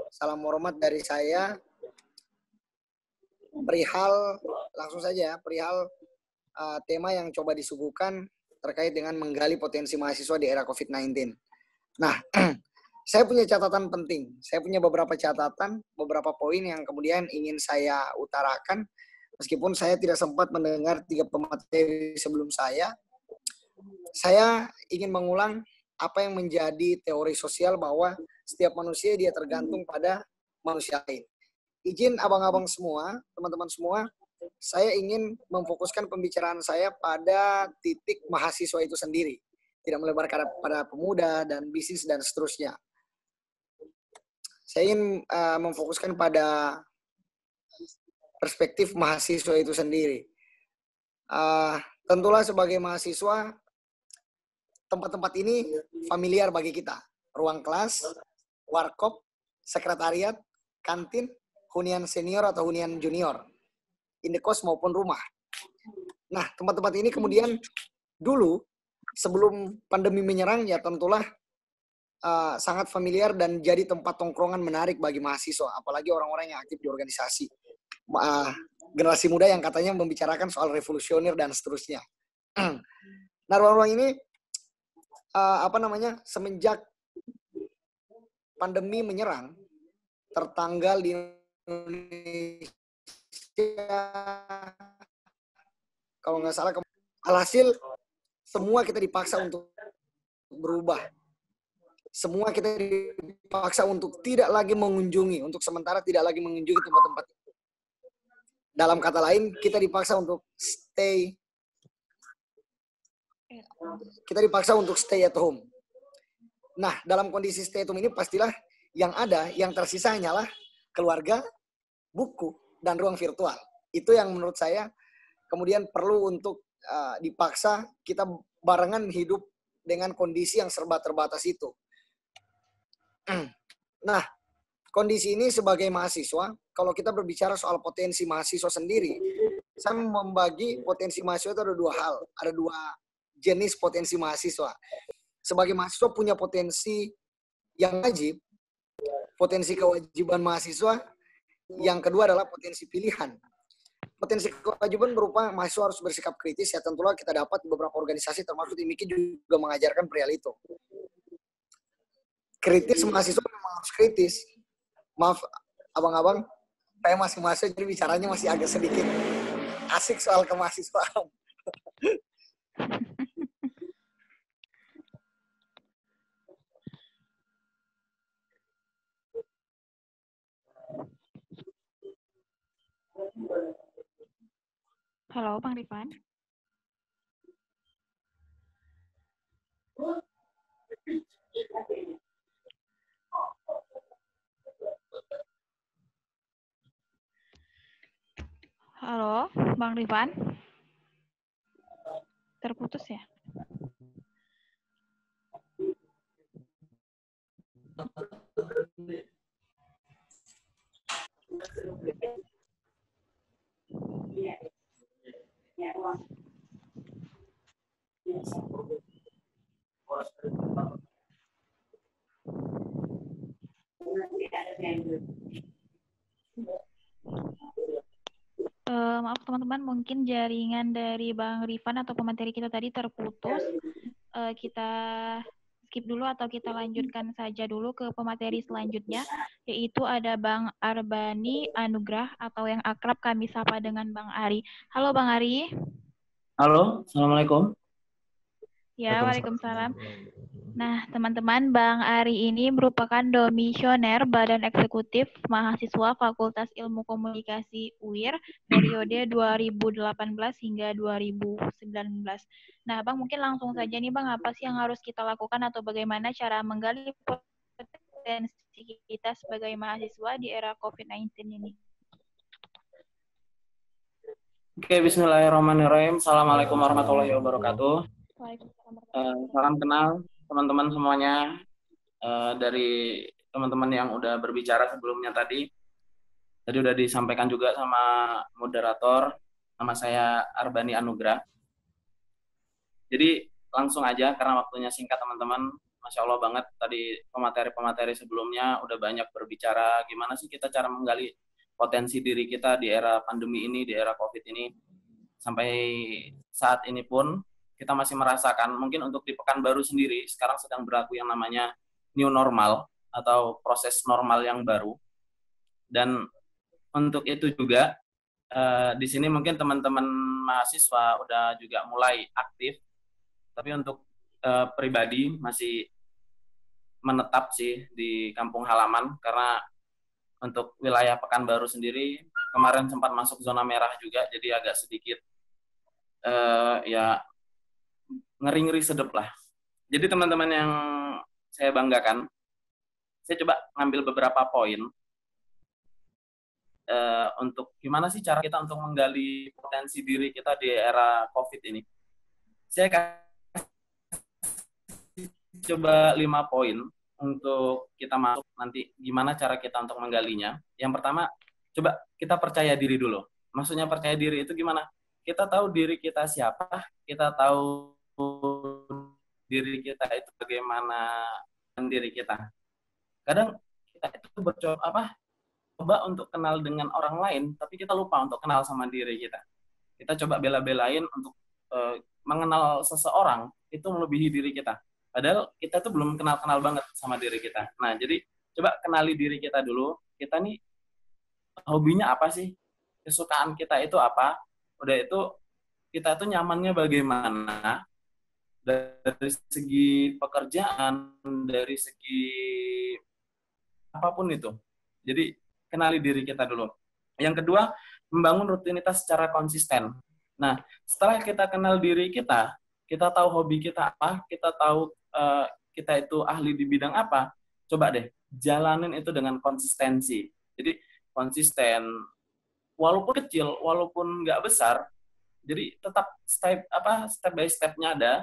E: Salam hormat dari saya. Langsung saja perihal tema yang coba disuguhkan terkait dengan menggali potensi mahasiswa di era COVID-19. Nah, saya punya catatan penting. Saya punya beberapa catatan, beberapa poin yang kemudian ingin saya utarakan. Meskipun saya tidak sempat mendengar 3 pemateri sebelum saya ingin mengulang apa yang menjadi teori sosial bahwa setiap manusia dia tergantung pada manusia lain. Izin abang-abang semua, teman-teman semua, saya ingin memfokuskan pembicaraan saya pada titik mahasiswa itu sendiri. Tidak melebar pada pemuda dan bisnis dan seterusnya. Saya ingin memfokuskan pada perspektif mahasiswa itu sendiri. Tentulah sebagai mahasiswa, tempat-tempat ini familiar bagi kita. Ruang kelas, warkop, sekretariat, kantin, hunian senior atau hunian junior, indekos maupun rumah. Nah, tempat-tempat ini kemudian dulu sebelum pandemi menyerang ya tentulah sangat familiar dan jadi tempat tongkrongan menarik bagi mahasiswa, apalagi orang-orang yang aktif di organisasi. Generasi muda yang katanya membicarakan soal revolusioner dan seterusnya. Nah, ruang-ruang ini semenjak pandemi menyerang, tertanggal di Indonesia, kalau nggak salah, alhasil semua kita dipaksa untuk berubah. Semua kita dipaksa untuk tidak lagi mengunjungi, untuk sementara tidak lagi mengunjungi tempat-tempat. Dalam kata lain, kita dipaksa untuk stay at home. Nah, dalam kondisi stay at home ini pastilah yang ada, yang tersisa hanyalah keluarga, buku, dan ruang virtual. Itu yang menurut saya kemudian perlu untuk dipaksa kita barengan hidup dengan kondisi yang serba terbatas itu. Nah, kondisi ini sebagai mahasiswa, kalau kita berbicara soal potensi mahasiswa sendiri, saya membagi potensi mahasiswa itu ada dua hal. Ada dua jenis potensi mahasiswa. Sebagai mahasiswa punya potensi yang wajib, potensi kewajiban mahasiswa. Yang kedua adalah potensi pilihan. Potensi kewajiban berupa mahasiswa harus bersikap kritis, ya tentulah kita dapat beberapa organisasi termasuk Timiki juga mengajarkan perihal itu. Kritis, mahasiswa memang harus kritis. Maaf, abang-abang, saya masih mahasiswa jadi bicaranya masih agak sedikit asik soal kemahasiswaan.
A: Halo, Bang Rifan. Halo, Bang Rifan. Terputus ya? Maaf teman-teman, mungkin jaringan dari Bang Rifan atau pemateri kita tadi terputus. Kita skip dulu atau kita lanjutkan saja dulu ke pemateri selanjutnya, yaitu ada Bang Arbani Anugrah atau yang akrab kami sapa dengan Bang Ari. Halo Bang Ari.
F: Halo, Assalamualaikum.
A: Ya, Waalaikumsalam. Nah, teman-teman, Bang Ari ini merupakan domisioner Badan Eksekutif Mahasiswa Fakultas Ilmu Komunikasi UIR periode 2018 hingga 2019. Nah, Bang, mungkin langsung saja nih, Bang, apa sih yang harus kita lakukan atau bagaimana cara menggali potensi kita sebagai mahasiswa di era COVID-19 ini?
F: Oke, bismillahirrahmanirrahim. Assalamualaikum warahmatullahi wabarakatuh. Salam kenal teman-teman semuanya, dari teman-teman yang udah berbicara sebelumnya tadi udah disampaikan juga sama moderator. Nama saya Arbani Anugrah. Jadi langsung aja karena waktunya singkat teman-teman. Masya Allah banget tadi pemateri-pemateri sebelumnya udah banyak berbicara gimana sih kita cara menggali potensi diri kita di era pandemi ini, di era COVID ini. Sampai saat ini pun kita masih merasakan, mungkin untuk di Pekanbaru sendiri, sekarang sedang berlaku yang namanya new normal, atau proses normal yang baru. Dan untuk itu juga, di sini mungkin teman-teman mahasiswa udah juga mulai aktif, tapi untuk pribadi masih menetap sih di kampung halaman, karena untuk wilayah Pekanbaru sendiri, kemarin sempat masuk zona merah juga, jadi agak sedikit, ya, ngeri-ngeri sedep lah. Jadi teman-teman yang saya banggakan, saya coba ngambil beberapa poin untuk gimana sih cara kita untuk menggali potensi diri kita di era COVID ini. Saya coba 5 poin untuk kita masuk nanti gimana cara kita untuk menggalinya. Yang pertama, Coba kita percaya diri dulu. Maksudnya percaya diri itu gimana? Kita tahu diri kita siapa, kita tahu diri kita itu bagaimana diri kita. Kadang kita itu coba untuk kenal dengan orang lain, tapi kita lupa untuk kenal sama diri kita. Kita coba bela-belain untuk mengenal seseorang itu melebihi diri kita. Padahal kita tuh belum kenal-kenal banget sama diri kita. Nah, jadi coba kenali diri kita dulu. Kita nih hobinya apa sih? Kesukaan kita itu apa? Udah itu kita tuh nyamannya bagaimana? Dari segi pekerjaan, dari segi apapun itu. Jadi kenali diri kita dulu. Yang kedua, membangun rutinitas secara konsisten. Nah, setelah kita kenal diri kita tahu hobi kita apa, kita tahu kita itu ahli di bidang apa, coba deh jalanin itu dengan konsistensi. Jadi konsisten, walaupun kecil, walaupun nggak besar, jadi tetap step by step-nya ada.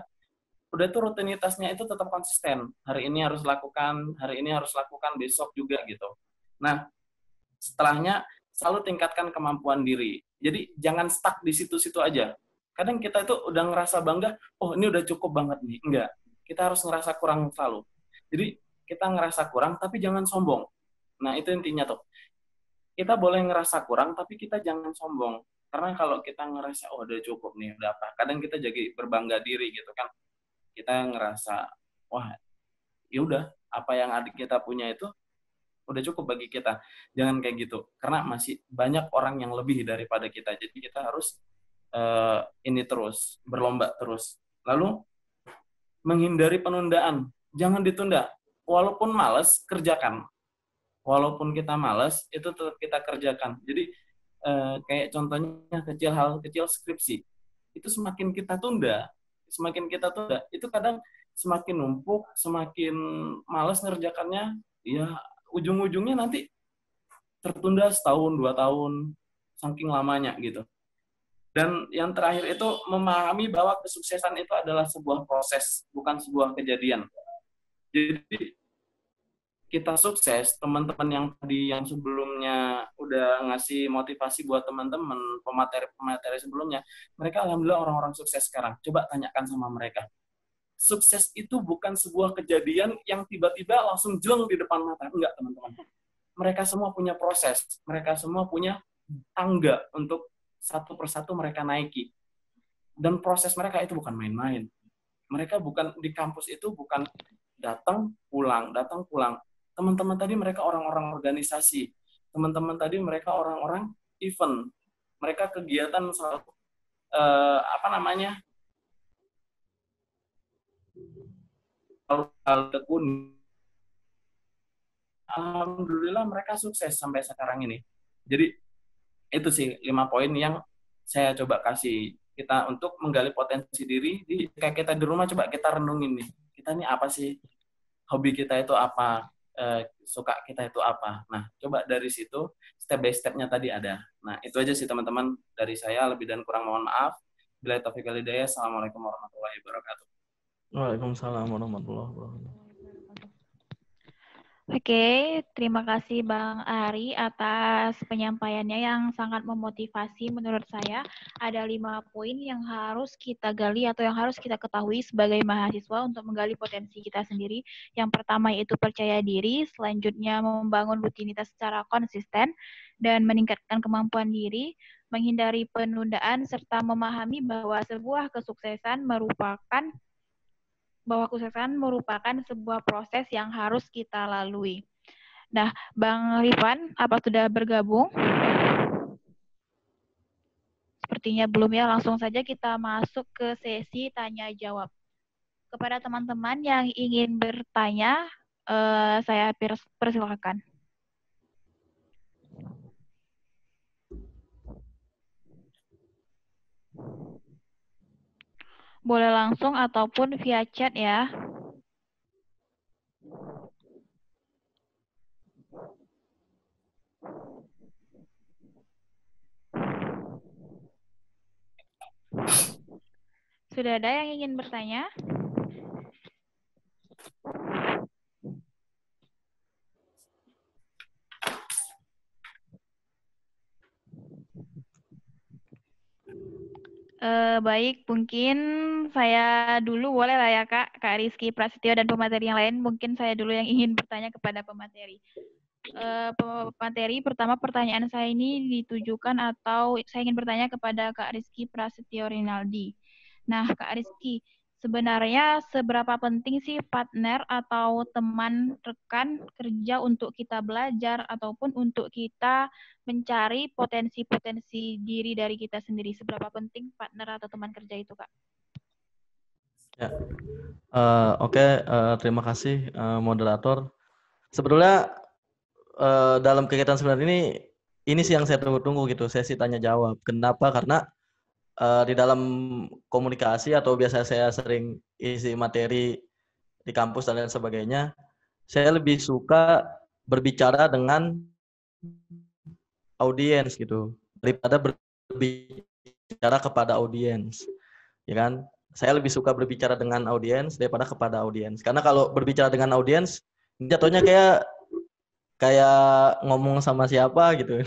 F: Udah tuh rutinitasnya itu tetap konsisten. Hari ini harus lakukan, besok juga gitu. Nah, setelahnya selalu tingkatkan kemampuan diri. Jadi jangan stuck di situ-situ aja. Kadang kita itu udah ngerasa bangga, oh ini udah cukup banget nih. Enggak, kita harus ngerasa kurang selalu. Jadi kita ngerasa kurang, tapi jangan sombong. Nah, itu intinya tuh. Kita boleh ngerasa kurang, tapi kita jangan sombong. Karena kalau kita ngerasa, oh udah cukup nih, udah apa. Kadang kita jadi berbangga diri gitu kan. Kita ngerasa, wah, ya udah, apa yang adik kita punya itu udah cukup bagi kita. Jangan kayak gitu, karena masih banyak orang yang lebih daripada kita. Jadi kita harus ini terus, berlomba terus. Lalu, menghindari penundaan. Jangan ditunda. Walaupun malas, kerjakan. Walaupun kita malas, itu tetap kita kerjakan. Jadi, kayak contohnya hal kecil skripsi. Itu semakin kita tunda, itu kadang semakin numpuk, semakin malas ngerjakannya, ya ujung-ujungnya nanti tertunda setahun, 2 tahun, saking lamanya gitu. Dan yang terakhir itu memahami bahwa kesuksesan itu adalah sebuah proses, bukan sebuah kejadian. Jadi kita sukses, teman-teman yang sebelumnya udah ngasih motivasi buat teman-teman, pemateri sebelumnya, mereka alhamdulillah orang-orang sukses sekarang. Coba tanyakan sama mereka. Sukses itu bukan sebuah kejadian yang tiba-tiba langsung jeleng di depan mata. Enggak, teman-teman. Mereka semua punya proses. Mereka semua punya tangga untuk satu persatu mereka naiki. Dan proses mereka itu bukan main-main. Mereka bukan di kampus itu bukan datang pulang. Teman-teman tadi mereka orang-orang organisasi. Teman-teman tadi mereka orang-orang event. Mereka kegiatan selalu tekun. Alhamdulillah mereka sukses sampai sekarang ini. Jadi itu sih 5 poin yang saya coba kasih kita untuk menggali potensi diri. Kayak kita di rumah coba kita renungin nih. Kita ini apa sih? Hobi kita itu apa? Suka kita itu apa? Nah, coba dari situ step by step-nya tadi ada. Nah, itu aja sih teman-teman dari saya. Lebih dan kurang mohon maaf. Bila taufiq wal hidayah. Assalamualaikum warahmatullahi wabarakatuh.
B: Waalaikumsalam warahmatullahi wabarakatuh.
A: Oke, terima kasih Bang Ari atas penyampaiannya yang sangat memotivasi menurut saya. Ada 5 poin yang harus kita gali atau yang harus kita ketahui sebagai mahasiswa untuk menggali potensi kita sendiri. Yang pertama yaitu percaya diri, selanjutnya membangun rutinitas secara konsisten dan meningkatkan kemampuan diri, menghindari penundaan, serta memahami bahwa sebuah kesuksesan merupakan sebuah proses yang harus kita lalui. Nah, Bang Rifan, apa sudah bergabung? Sepertinya belum ya, langsung saja kita masuk ke sesi tanya-jawab. Kepada teman-teman yang ingin bertanya, saya persilakan. Boleh langsung ataupun via chat ya. Sudah ada yang ingin bertanya? Baik, mungkin saya dulu boleh lah ya Kak Rizky Prasetyo dan pemateri yang lain. Mungkin saya dulu yang ingin bertanya kepada pemateri. Pemateri, pertama pertanyaan saya ini ditujukan atau saya ingin bertanya kepada Kak Rizky Prasetyo Rinaldi. Nah, Kak Rizky, sebenarnya seberapa penting sih partner atau teman rekan kerja untuk kita belajar ataupun untuk kita mencari potensi-potensi diri dari kita sendiri? Seberapa penting partner atau teman kerja itu, Kak?
B: Ya. Oke, terima kasih moderator. Sebetulnya dalam kegiatan sebenarnya ini sih yang saya tunggu-tunggu gitu, sesi tanya jawab. Kenapa? Karena di dalam komunikasi atau biasa saya sering isi materi di kampus dan lain sebagainya, saya lebih suka berbicara dengan audiens gitu daripada berbicara kepada audiens, ya kan? Saya lebih suka berbicara dengan audiens daripada kepada audiens. Karena kalau berbicara dengan audiens, jatuhnya kayak ngomong sama siapa gitu.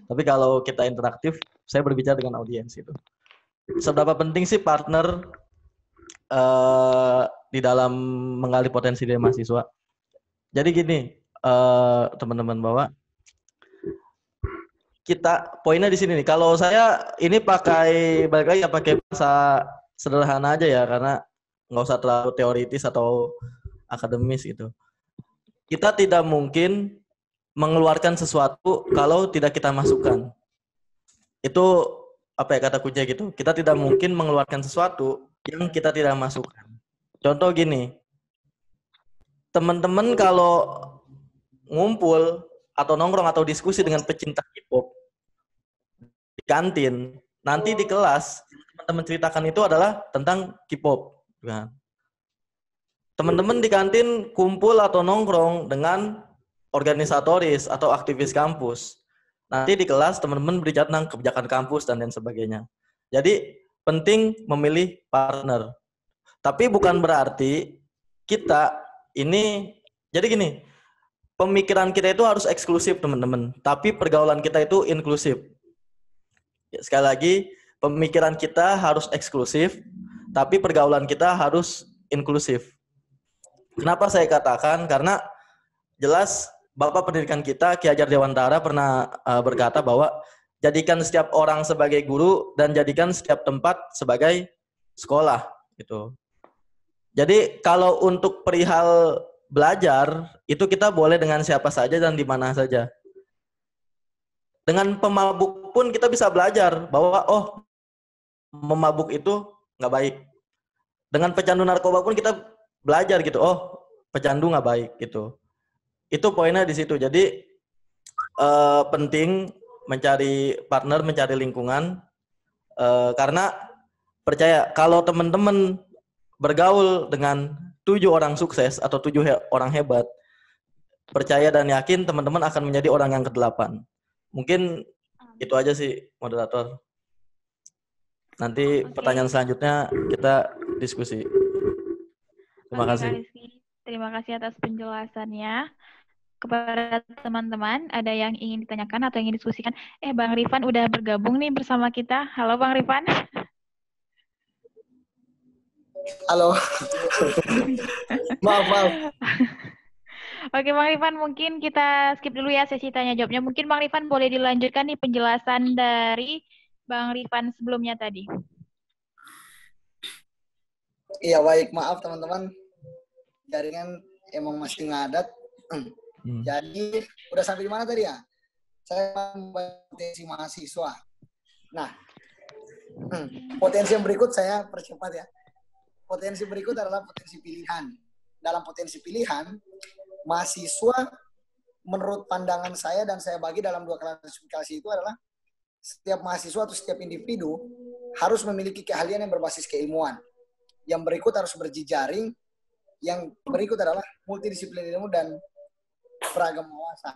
B: Tapi kalau kita interaktif, saya berbicara dengan audiens itu. Seberapa penting sih partner di dalam menggali potensi dari mahasiswa? Jadi gini, teman-teman, bahwa kita poinnya di sini nih. Kalau saya ini balik lagi pakai bahasa sederhana aja ya, karena nggak usah terlalu teoritis atau akademis gitu. Kita tidak mungkin mengeluarkan sesuatu kalau tidak kita masukkan. Itu apa ya kata kunci gitu. Kita tidak mungkin mengeluarkan sesuatu yang kita tidak masukkan. Contoh gini, teman-teman kalau ngumpul atau nongkrong atau diskusi dengan pecinta K-pop di kantin, nanti di kelas teman-teman ceritakan itu adalah tentang K-pop. Teman-teman di kantin kumpul atau nongkrong dengan organisatoris atau aktivis kampus. Nanti di kelas teman-teman berbicara tentang kebijakan kampus dan lain sebagainya. Jadi penting memilih partner. Tapi bukan berarti kita ini, jadi gini, pemikiran kita itu harus eksklusif teman-teman. Tapi pergaulan kita itu inklusif. Ya, sekali lagi, pemikiran kita harus eksklusif, tapi pergaulan kita harus inklusif. Kenapa saya katakan? Karena jelas Bapak Pendidikan kita, Ki Hajar Dewantara, pernah berkata bahwa jadikan setiap orang sebagai guru dan jadikan setiap tempat sebagai sekolah. Gitu. Jadi kalau untuk perihal belajar, itu kita boleh dengan siapa saja dan di mana saja. Dengan pemabuk pun kita bisa belajar bahwa oh, memabuk itu nggak baik. Dengan pecandu narkoba pun kita belajar gitu, oh pecandu nggak baik gitu. Itu poinnya di situ. Jadi penting mencari partner, mencari lingkungan, karena percaya kalau teman-teman bergaul dengan 7 orang sukses atau 7 orang hebat, percaya dan yakin teman-teman akan menjadi orang yang ke-8. Mungkin itu aja sih moderator. Nanti pertanyaan selanjutnya kita diskusi. Terima kasih.
A: Terima kasih atas penjelasannya. Kepada teman-teman, ada yang ingin ditanyakan atau ingin diskusikan? Bang Rifan udah bergabung nih bersama kita. Halo Bang Rifan.
E: Halo. Maaf.
A: Oke Bang Rifan, mungkin kita skip dulu ya sesi tanya jawabnya. Mungkin Bang Rifan boleh dilanjutkan nih penjelasan dari Bang Rifan sebelumnya tadi.
E: Iya baik, maaf teman-teman. Jaringan emang masih ngadat. Jadi udah sampai di mana tadi ya? Saya potensi mahasiswa. Nah, potensi yang berikut saya percepat ya. Potensi berikut adalah potensi pilihan. Dalam potensi pilihan, mahasiswa menurut pandangan saya dan saya bagi dalam 2 klasifikasi itu adalah setiap mahasiswa atau setiap individu harus memiliki keahlian yang berbasis keilmuan. Yang berikut harus berjejaring. Yang berikut adalah multidisiplin ilmu dan beragam wawasan.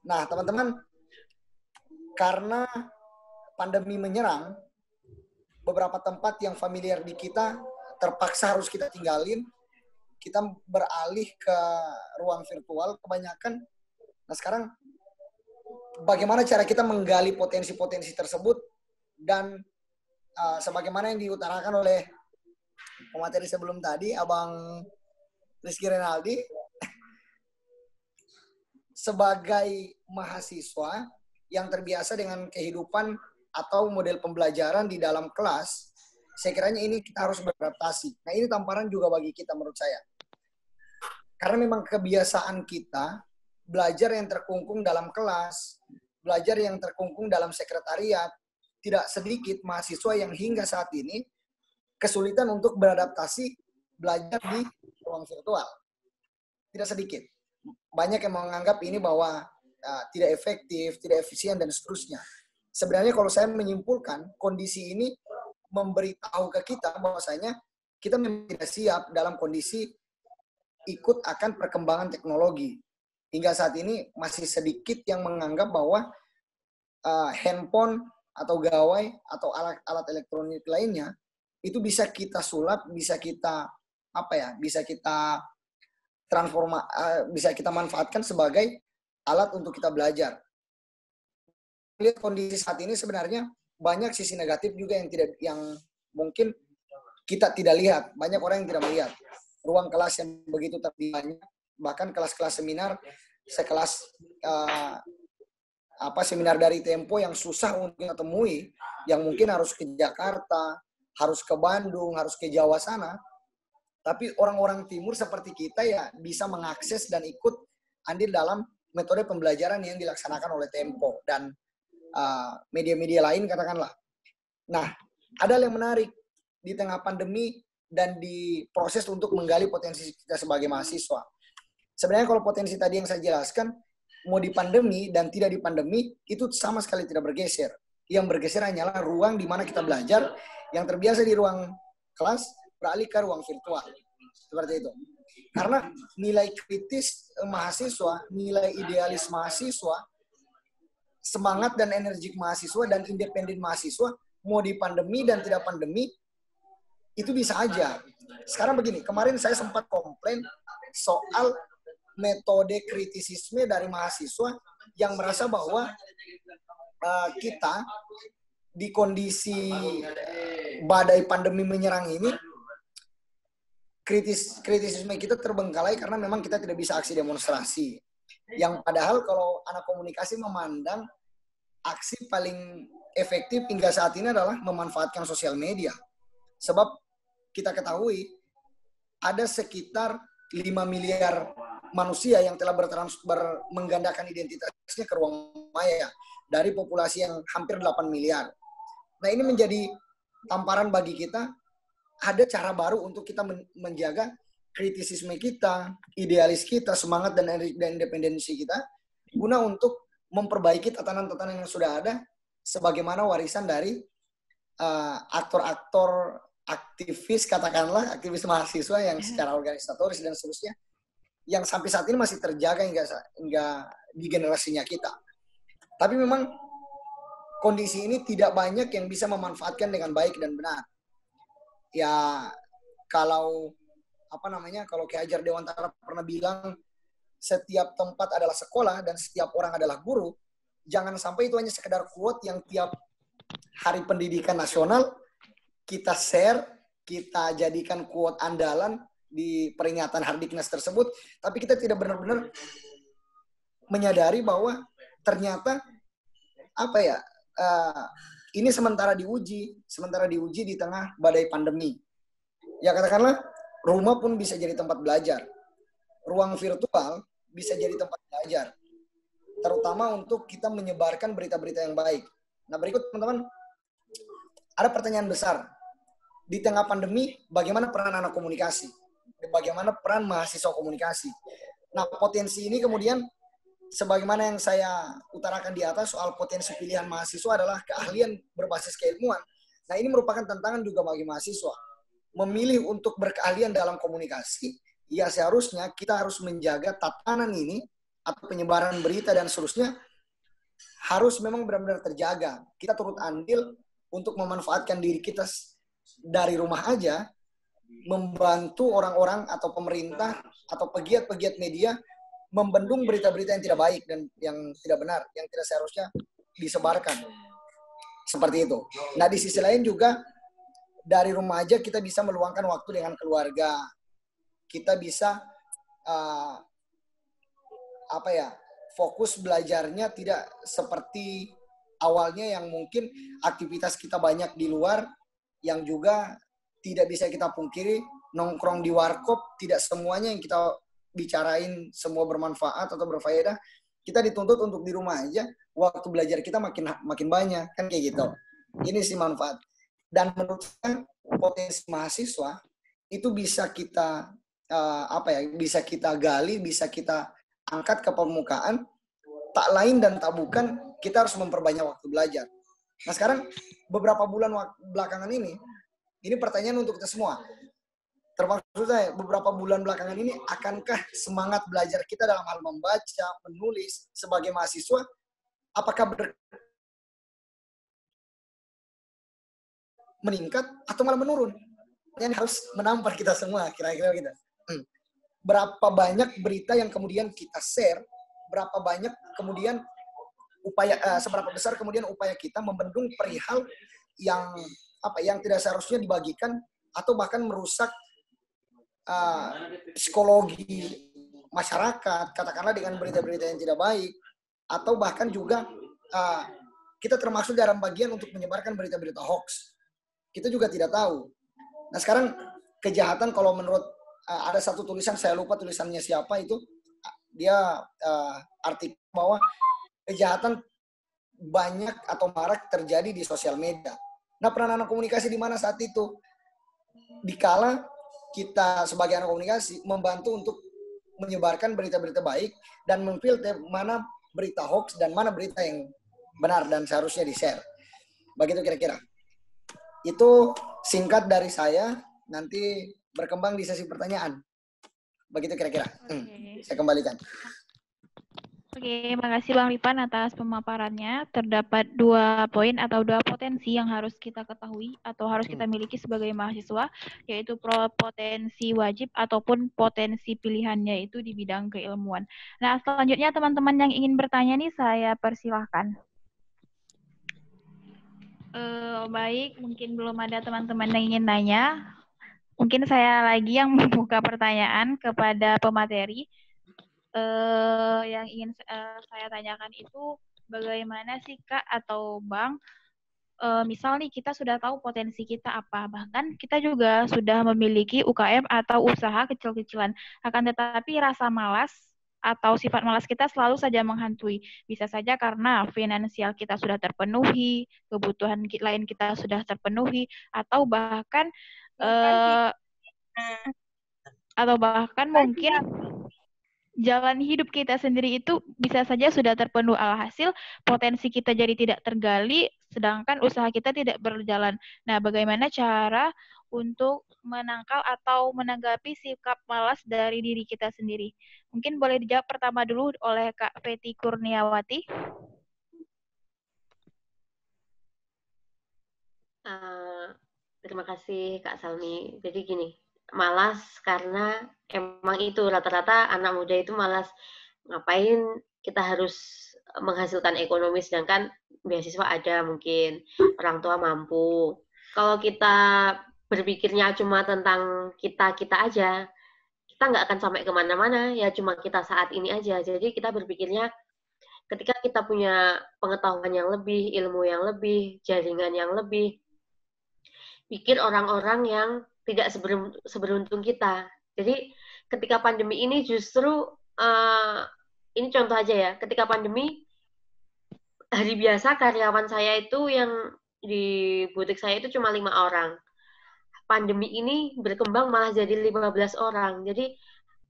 E: Nah, teman-teman, karena pandemi menyerang, beberapa tempat yang familiar di kita terpaksa harus kita tinggalin. Kita beralih ke ruang virtual kebanyakan. Nah, sekarang bagaimana cara kita menggali potensi-potensi tersebut Dan sebagaimana yang diutarakan oleh pemateri sebelum tadi, Abang Rizky Renaldi, sebagai mahasiswa yang terbiasa dengan kehidupan atau model pembelajaran di dalam kelas, saya kiranya ini kita harus beradaptasi. Nah, ini tamparan juga bagi kita menurut saya. Karena memang kebiasaan kita belajar yang terkungkung dalam kelas, belajar yang terkungkung dalam sekretariat, tidak sedikit mahasiswa yang hingga saat ini kesulitan untuk beradaptasi belajar di ruang virtual. Tidak sedikit. Banyak yang menganggap ini bahwa tidak efektif, tidak efisien, dan seterusnya. Sebenarnya kalau saya menyimpulkan, kondisi ini memberitahu ke kita bahwasanya kita memang tidak siap dalam kondisi ikut akan perkembangan teknologi. Hingga saat ini masih sedikit yang menganggap bahwa handphone atau gawai atau alat elektronik lainnya itu bisa kita sulap, bisa kita bisa kita bisa kita manfaatkan sebagai alat untuk kita belajar. Lihat kondisi saat ini sebenarnya banyak sisi negatif juga yang mungkin kita tidak lihat. Banyak orang yang tidak melihat. Ruang kelas yang begitu terbatas, bahkan kelas-kelas seminar sekelas seminar dari Tempo yang susah untuk kita temui, yang mungkin harus ke Jakarta, harus ke Bandung, harus ke Jawa sana. Tapi orang-orang timur seperti kita ya bisa mengakses dan ikut andil dalam metode pembelajaran yang dilaksanakan oleh Tempo dan media-media lain katakanlah. Nah, ada yang menarik di tengah pandemi dan di proses untuk menggali potensi kita sebagai mahasiswa. Sebenarnya kalau potensi tadi yang saya jelaskan, mau di pandemi dan tidak di pandemi, itu sama sekali tidak bergeser. Yang bergeser hanyalah ruang di mana kita belajar, yang terbiasa di ruang kelas, beralih ke ruang virtual. Seperti itu. Karena nilai kritis mahasiswa, nilai idealis mahasiswa, semangat dan energik mahasiswa, dan independen mahasiswa, mau di pandemi dan tidak pandemi, itu bisa aja. Sekarang begini, kemarin saya sempat komplain soal metode kritisisme dari mahasiswa yang merasa bahwa kita di kondisi badai pandemi menyerang ini, kritisisme kita terbengkalai karena memang kita tidak bisa aksi demonstrasi. Yang padahal kalau anak komunikasi memandang aksi paling efektif hingga saat ini adalah memanfaatkan sosial media. Sebab kita ketahui ada sekitar 5 miliar manusia yang telah menggandakan identitasnya ke ruang maya dari populasi yang hampir 8 miliar. Nah, ini menjadi tamparan bagi kita, ada cara baru untuk kita menjaga kritisisme kita, idealis kita, semangat dan independensi kita, guna untuk memperbaiki tatanan-tatanan yang sudah ada, sebagaimana warisan dari aktor-aktor aktivis, katakanlah, aktivis mahasiswa yang secara organisatoris dan seterusnya, yang sampai saat ini masih terjaga hingga di generasinya kita. Tapi memang kondisi ini tidak banyak yang bisa memanfaatkan dengan baik dan benar. Ya, kalau kalau Ki Hajar Dewantara pernah bilang, setiap tempat adalah sekolah dan setiap orang adalah guru, jangan sampai itu hanya sekedar quote yang tiap Hari Pendidikan Nasional kita share, kita jadikan quote andalan di peringatan Hardiknas tersebut, tapi kita tidak benar-benar menyadari bahwa ternyata ini sementara diuji di tengah badai pandemi. Ya, katakanlah rumah pun bisa jadi tempat belajar, ruang virtual bisa jadi tempat belajar, terutama untuk kita menyebarkan berita-berita yang baik. Nah, berikut teman-teman, ada pertanyaan besar. Di tengah pandemi, bagaimana peran anak komunikasi? Bagaimana peran mahasiswa komunikasi? Nah, potensi ini kemudian, sebagaimana yang saya utarakan di atas soal potensi pilihan mahasiswa adalah keahlian berbasis keilmuan. Nah, ini merupakan tantangan juga bagi mahasiswa. Memilih untuk berkeahlian dalam komunikasi, ya seharusnya kita harus menjaga tatanan ini, atau penyebaran berita dan seterusnya, harus memang benar-benar terjaga. Kita turut andil untuk memanfaatkan diri kita dari rumah aja, membantu orang-orang atau pemerintah atau pegiat-pegiat media membendung berita-berita yang tidak baik dan yang tidak benar, yang tidak seharusnya disebarkan. Seperti itu. Nah, di sisi lain juga dari rumah aja kita bisa meluangkan waktu dengan keluarga. Kita bisa fokus belajarnya tidak seperti awalnya yang mungkin aktivitas kita banyak di luar, yang juga tidak bisa kita pungkiri nongkrong di warkop tidak semuanya yang kita bicarain semua bermanfaat atau berfaedah. Kita dituntut untuk di rumah aja, waktu belajar kita makin banyak, kan kayak gitu. Ini sih manfaat. Dan menurut saya potensi mahasiswa itu bisa kita bisa kita gali, bisa kita angkat ke permukaan. Tak lain dan tak bukan kita harus memperbanyak waktu belajar. Nah, sekarang beberapa bulan belakangan ini pertanyaan untuk kita semua. Termasuk saya, beberapa bulan belakangan ini, akankah semangat belajar kita dalam hal membaca, menulis sebagai mahasiswa, apakah meningkat atau malah menurun? Yang harus menampar kita semua, kira-kira gitu. Berapa banyak berita yang kemudian kita share, berapa banyak kemudian seberapa besar kemudian upaya kita membendung perihal yang tidak seharusnya dibagikan atau bahkan merusak psikologi masyarakat, katakanlah dengan berita-berita yang tidak baik, atau bahkan juga kita termasuk dalam bagian untuk menyebarkan berita-berita hoax. Kita juga tidak tahu. Nah, sekarang kejahatan, kalau menurut ada satu tulisan, saya lupa tulisannya siapa itu, dia artikel bahwa kejahatan banyak atau marak terjadi di sosial media. Nah, peran anak komunikasi di mana saat itu? Dikala kita sebagai anak komunikasi membantu untuk menyebarkan berita-berita baik dan memfilter mana berita hoax dan mana berita yang benar dan seharusnya di-share. Begitu kira-kira. Itu singkat dari saya, nanti berkembang di sesi pertanyaan. Begitu kira-kira. Saya kembalikan.
A: Oke, makasih Bang Lipan atas pemaparannya. Terdapat 2 poin atau 2 potensi yang harus kita ketahui atau harus kita miliki sebagai mahasiswa, yaitu potensi wajib ataupun potensi pilihannya itu di bidang keilmuan. Nah, selanjutnya teman-teman yang ingin bertanya nih, saya persilahkan. Baik, mungkin belum ada teman-teman yang ingin nanya. Mungkin saya lagi yang membuka pertanyaan kepada pemateri. Yang ingin saya tanyakan itu, bagaimana sih Kak atau Bang, misal nih kita sudah tahu potensi kita apa, bahkan kita juga sudah memiliki UKM atau usaha kecil-kecilan, akan tetapi rasa malas atau sifat malas kita selalu saja menghantui. Bisa saja karena finansial kita sudah terpenuhi, kebutuhan lain kita sudah terpenuhi, atau bahkan mungkin jalan hidup kita sendiri itu bisa saja sudah terpenuhi, alhasil potensi kita jadi tidak tergali, sedangkan usaha kita tidak berjalan. Nah, bagaimana cara untuk menangkal atau menanggapi sikap malas dari diri kita sendiri? Mungkin boleh dijawab pertama dulu oleh Kak Feti Kurniawati.
C: Terima kasih Kak Salmi. Jadi gini, malas karena emang itu rata-rata anak muda itu malas. Ngapain kita harus menghasilkan ekonomi sedangkan beasiswa ada, mungkin orang tua mampu. Kalau kita berpikirnya cuma tentang kita aja, kita nggak akan sampai kemana-mana, ya cuma kita saat ini aja. Jadi kita berpikirnya ketika kita punya pengetahuan yang lebih, ilmu yang lebih, jaringan yang lebih, pikir orang-orang yang tidak seberuntung kita. Jadi ketika pandemi ini justru, ini contoh aja ya, ketika pandemi, hari biasa karyawan saya itu yang di butik saya itu cuma 5 orang. Pandemi ini berkembang malah jadi 15 orang. Jadi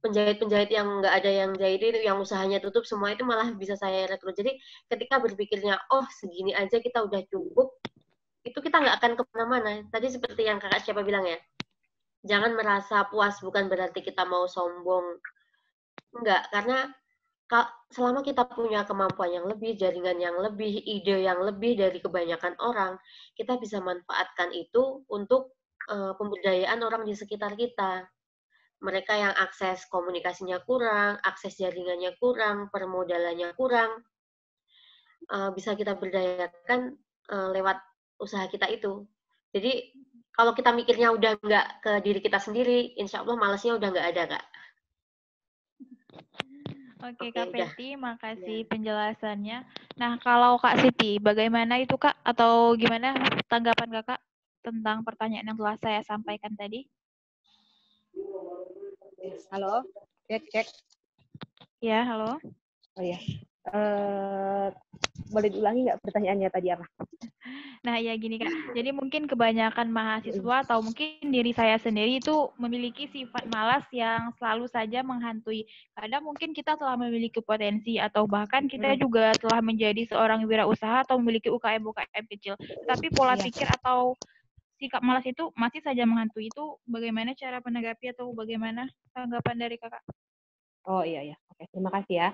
C: penjahit-penjahit yang nggak ada yang jahitin, yang usahanya tutup, semua itu malah bisa saya rekrut. Jadi ketika berpikirnya, oh segini aja kita udah cukup, itu kita nggak akan kemana-mana. Tadi seperti yang kakak siapa bilang ya, jangan merasa puas, bukan berarti kita mau sombong. Enggak, karena selama kita punya kemampuan yang lebih, jaringan yang lebih, ide yang lebih dari kebanyakan orang, kita bisa manfaatkan itu untuk pemberdayaan orang di sekitar kita. Mereka yang akses komunikasinya kurang, akses jaringannya kurang, permodalannya kurang, bisa kita berdayakan lewat usaha kita itu. Jadi kalau kita mikirnya udah nggak ke diri kita sendiri, insya Allah malasnya udah nggak ada, Kak.
A: Oke, Kak Peti, makasih penjelasannya. Nah, kalau Kak Siti, bagaimana itu Kak? Atau gimana tanggapan Kakak tentang pertanyaan yang telah saya sampaikan tadi?
D: Halo, cek.
A: Ya, halo.
D: Oh ya, boleh diulangi nggak pertanyaannya tadi apa?
A: Nah, ya gini Kak. Jadi mungkin kebanyakan mahasiswa atau mungkin diri saya sendiri itu memiliki sifat malas yang selalu saja menghantui. Kadang mungkin kita telah memiliki potensi atau bahkan kita juga telah menjadi seorang wirausaha atau memiliki UKM kecil. Tetapi pola pikir atau sikap malas itu masih saja menghantui. Itu bagaimana cara menanggapi atau bagaimana tanggapan dari Kakak?
D: Oh iya. Oke, terima kasih ya.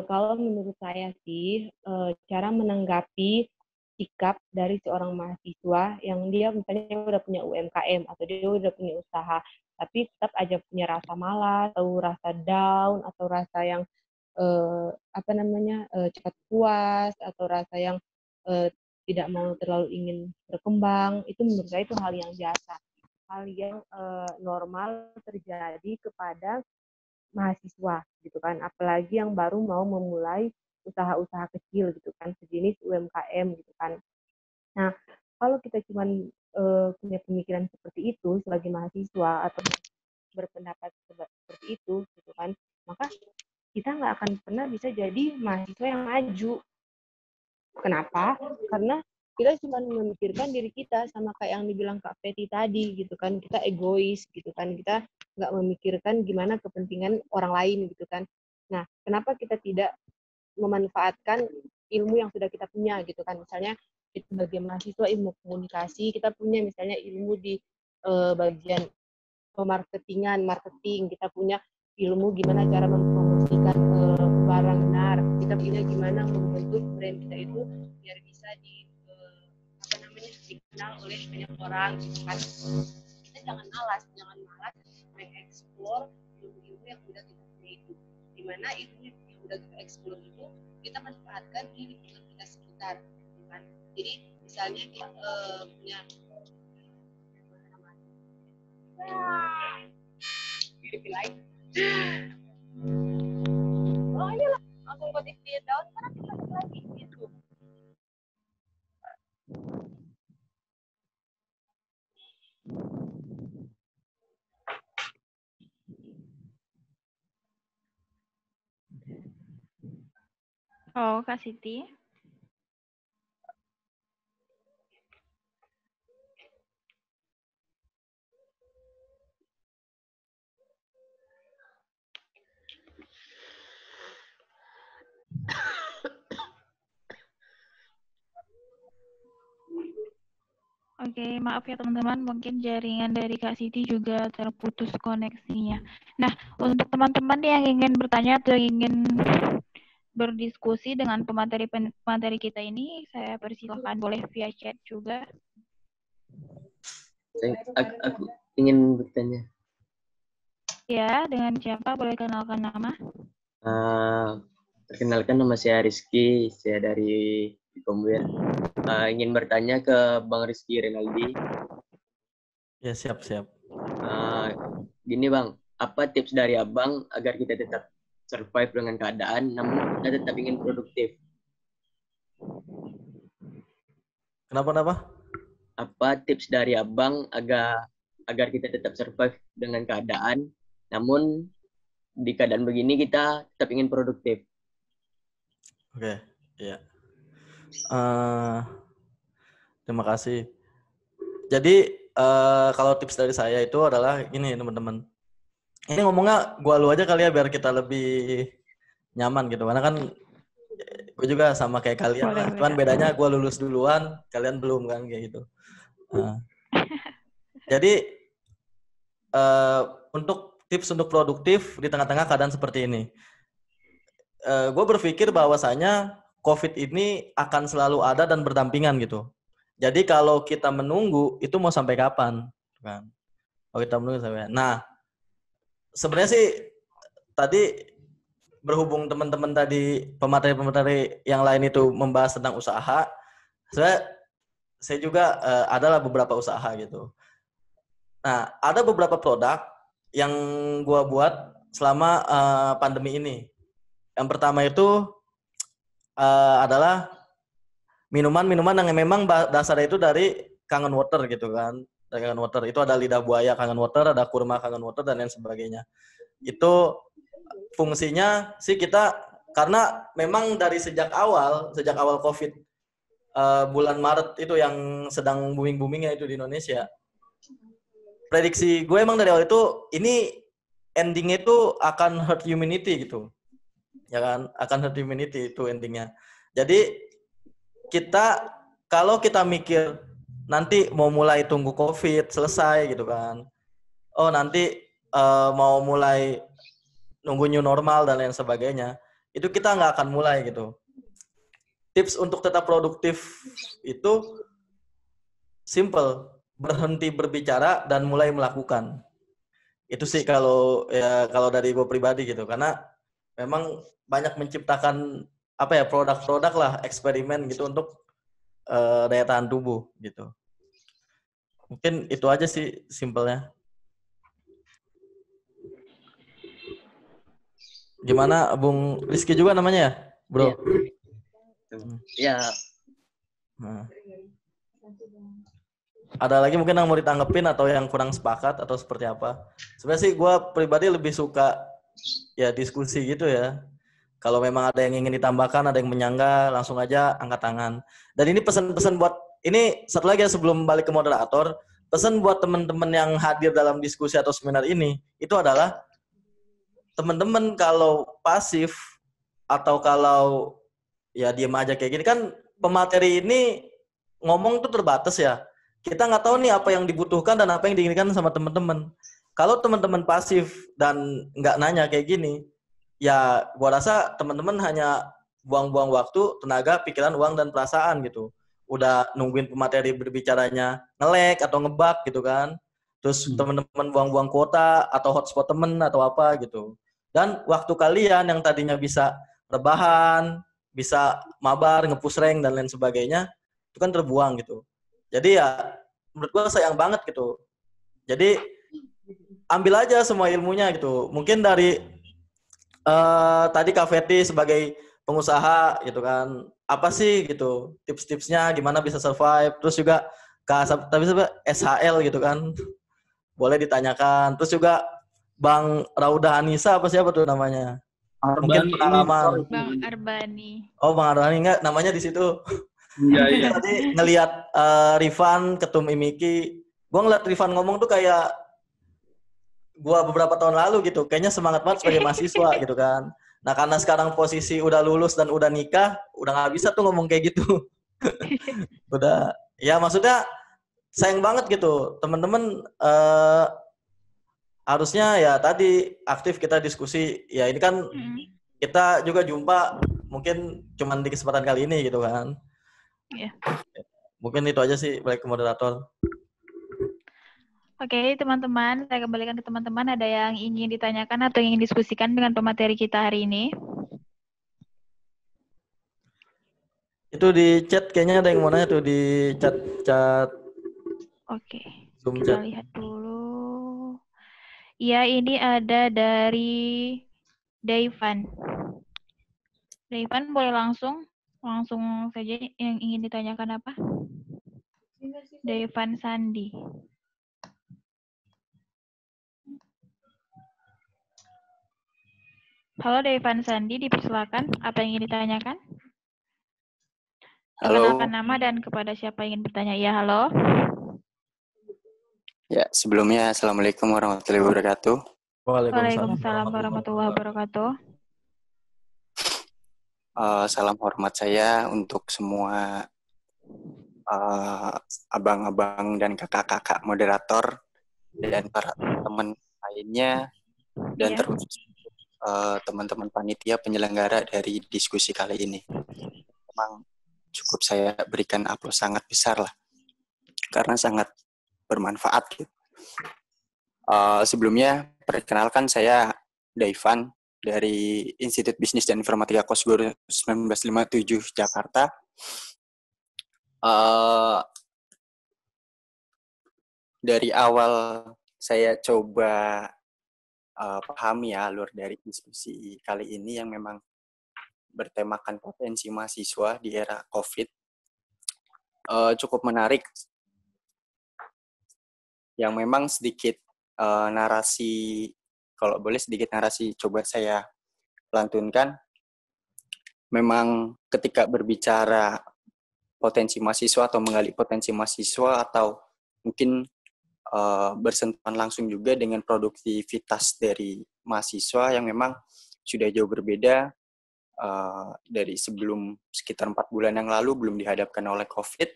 D: Kalau menurut saya sih, cara menanggapi sikap dari seorang mahasiswa yang dia misalnya udah punya UMKM atau dia udah punya usaha, tapi tetap aja punya rasa malas atau rasa down atau rasa yang cepat puas atau rasa yang tidak mau terlalu ingin berkembang, itu menurut saya itu hal yang biasa, hal yang normal terjadi kepada mahasiswa gitu kan, apalagi yang baru mau memulai usaha-usaha kecil gitu kan, sejenis UMKM gitu kan. Nah, kalau kita cuma punya pemikiran seperti itu sebagai mahasiswa atau berpendapat seperti itu gitu kan, maka kita nggak akan pernah bisa jadi mahasiswa yang maju. Kenapa? Karena kita cuma memikirkan diri kita, sama kayak yang dibilang Kak Peti tadi gitu kan, kita egois gitu kan, kita nggak memikirkan gimana kepentingan orang lain gitu kan. Nah, kenapa kita tidak memanfaatkan ilmu yang sudah kita punya gitu kan, misalnya kita sebagai mahasiswa ilmu komunikasi, kita punya misalnya ilmu di bagian marketing, kita punya ilmu gimana cara mempromosikan barang benar, kita punya gimana membentuk brand kita itu biar bisa dikenal oleh banyak orang gitu kan. Kita jangan malas mengeksplor ilmu-ilmu yang sudah kita punya itu, dimana ilmu yang sudah kita eksplor itu kita manfaatkan di lingkungan kita sekitar gitu kan. Jadi misalnya kita punya lain. Oh iyalah, langsung kutip di daun karena kita lagi gitu.
A: Oh, Kak Siti. Oke, maaf ya teman-teman, mungkin jaringan dari Kak Siti juga terputus koneksinya. Nah, untuk teman-teman yang ingin bertanya atau ingin berdiskusi dengan pemateri kita ini, saya persilahkan boleh via chat juga.
G: Aku ingin bertanya.
A: Ya, dengan siapa? Boleh kenalkan nama?
G: Perkenalkan, nama saya Rizky, saya dari Komwir. Ingin bertanya ke Bang Rizky Renaldi.
B: Ya, siap.
G: Gini Bang, apa tips dari Abang agar kita tetap survive dengan keadaan, namun kita tetap ingin produktif?
B: Kenapa?
G: Apa tips dari Abang agar kita tetap survive dengan keadaan, namun di keadaan begini kita tetap ingin produktif?
B: Oke, ya. Terima kasih. Jadi kalau tips dari saya itu adalah ini teman-teman. Ini ngomongnya gua lu aja kali ya biar kita lebih nyaman gitu. Karena kan gue juga sama kayak kalian lah. Cuman bedanya gua lulus duluan, kalian belum kan kayak gitu. Jadi untuk tips untuk produktif di tengah-tengah keadaan seperti ini. Gue berpikir bahwasanya COVID ini akan selalu ada dan berdampingan gitu. Jadi kalau kita menunggu itu mau sampai kapan, kan? Kalau kita menunggu sampai. Nah, sebenarnya sih tadi berhubung teman-teman tadi pemateri yang lain itu membahas tentang usaha, saya juga adalah beberapa usaha gitu. Nah, ada beberapa produk yang gua buat selama pandemi ini. Yang pertama itu adalah minuman-minuman yang memang dasarnya itu dari Kangen Water gitu kan. Dari Kangen Water itu ada lidah buaya Kangen Water, ada kurma Kangen Water dan lain sebagainya. Itu fungsinya sih kita karena memang dari sejak awal COVID bulan Maret itu yang sedang booming-boomingnya itu di Indonesia. Prediksi gue emang dari awal itu ini endingnya itu akan herd immunity gitu. Ya kan? Akan herd immunity itu endingnya. Jadi kalau kita mikir nanti mau mulai tunggu COVID selesai gitu kan. Oh nanti mau mulai nunggu new normal dan lain sebagainya. Itu kita nggak akan mulai gitu. Tips untuk tetap produktif itu simple, berhenti berbicara dan mulai melakukan. Itu sih kalau dari gue pribadi gitu, karena memang banyak menciptakan produk-produk lah, eksperimen gitu untuk daya tahan tubuh gitu. Mungkin itu aja sih simpelnya. Gimana Bung Rizky juga namanya ya, bro?
G: Ya.
B: Nah. Ada lagi mungkin yang mau ditanggepin atau yang kurang sepakat atau seperti apa? Sebenarnya sih gue pribadi lebih suka ya diskusi gitu ya. Kalau memang ada yang ingin ditambahkan, ada yang menyanggah, langsung aja angkat tangan. Dan ini pesan-pesan buat, ini satu lagi ya sebelum balik ke moderator, pesan buat teman-teman yang hadir dalam diskusi atau seminar ini, itu adalah teman-teman kalau pasif atau kalau ya diem aja kayak gini kan pemateri ini ngomong tuh terbatas ya. Kita nggak tahu nih apa yang dibutuhkan dan apa yang diinginkan sama teman-teman. Kalau teman-teman pasif dan nggak nanya kayak gini, ya gua rasa teman-teman hanya buang-buang waktu, tenaga, pikiran, uang, dan perasaan gitu. Udah nungguin pemateri berbicaranya nge-lag atau ngebug gitu kan. Terus teman-teman buang-buang kuota atau hotspot temen atau apa gitu. Dan waktu kalian yang tadinya bisa rebahan, bisa mabar, nge-push rank, dan lain sebagainya, itu kan terbuang gitu. Jadi ya menurut gue sayang banget gitu. Jadi ambil aja semua ilmunya gitu. Mungkin dari tadi Kak Feti sebagai pengusaha gitu kan, apa sih gitu tips-tipsnya gimana bisa survive. Terus juga Kak SHL gitu kan, boleh ditanyakan. Terus juga Bang Rauda Anissa apa siapa tuh namanya? Mungkin pengalaman.
A: Bang Arbani.
B: Oh Bang Arbani enggak namanya di situ. Iya. Tadi ngelihat Rifan ketum Imiki, gue ngeliat Rifan ngomong tuh kayak gue beberapa tahun lalu gitu, kayaknya semangat banget sebagai mahasiswa gitu kan. Nah karena sekarang posisi udah lulus dan udah nikah, udah nggak bisa tuh ngomong kayak gitu. Udah, ya maksudnya sayang banget gitu, teman-teman harusnya ya tadi aktif kita diskusi. Ya ini kan kita juga jumpa mungkin cuman di kesempatan kali ini gitu kan.
A: Yeah.
B: Mungkin itu aja sih, balik ke moderator.
A: Oke, teman-teman, saya kembalikan ke teman-teman. Ada yang ingin ditanyakan atau ingin diskusikan dengan pemateri kita hari ini?
B: Itu di chat, kayaknya ada yang mau nanya tuh di chat.
A: Oke,
B: Zoom
A: kita
B: chat.
A: lihat dulu. Ya, ini ada dari Daivan. Daivan, boleh langsung saja yang ingin ditanyakan apa? Daivan Sandi. Halo Daivan Sandi, dipersilakan. Apa yang ingin ditanyakan?
H: Halo.
A: Perkenalkan nama dan kepada siapa yang ingin bertanya. Ya, halo.
H: Ya, sebelumnya Assalamualaikum warahmatullahi wabarakatuh.
A: Waalaikumsalam warahmatullahi wabarakatuh.
H: Salam hormat saya untuk semua abang-abang dan kakak-kakak moderator dan para teman lainnya dan terkhusus teman-teman panitia penyelenggara dari diskusi kali ini. Memang cukup saya berikan aplaus sangat besar lah karena sangat bermanfaat gitu. Sebelumnya perkenalkan saya Daivan dari Institut Bisnis dan Informatika Kosgoro 1957 Jakarta. Dari awal saya coba pahami ya alur dari diskusi kali ini yang memang bertemakan potensi mahasiswa di era COVID, cukup menarik. Yang memang sedikit narasi, kalau boleh sedikit narasi coba saya lantunkan. Memang ketika berbicara potensi mahasiswa atau menggali potensi mahasiswa atau mungkin bersentuhan langsung juga dengan produktivitas dari mahasiswa yang memang sudah jauh berbeda dari sebelum sekitar 4 bulan yang lalu belum dihadapkan oleh COVID,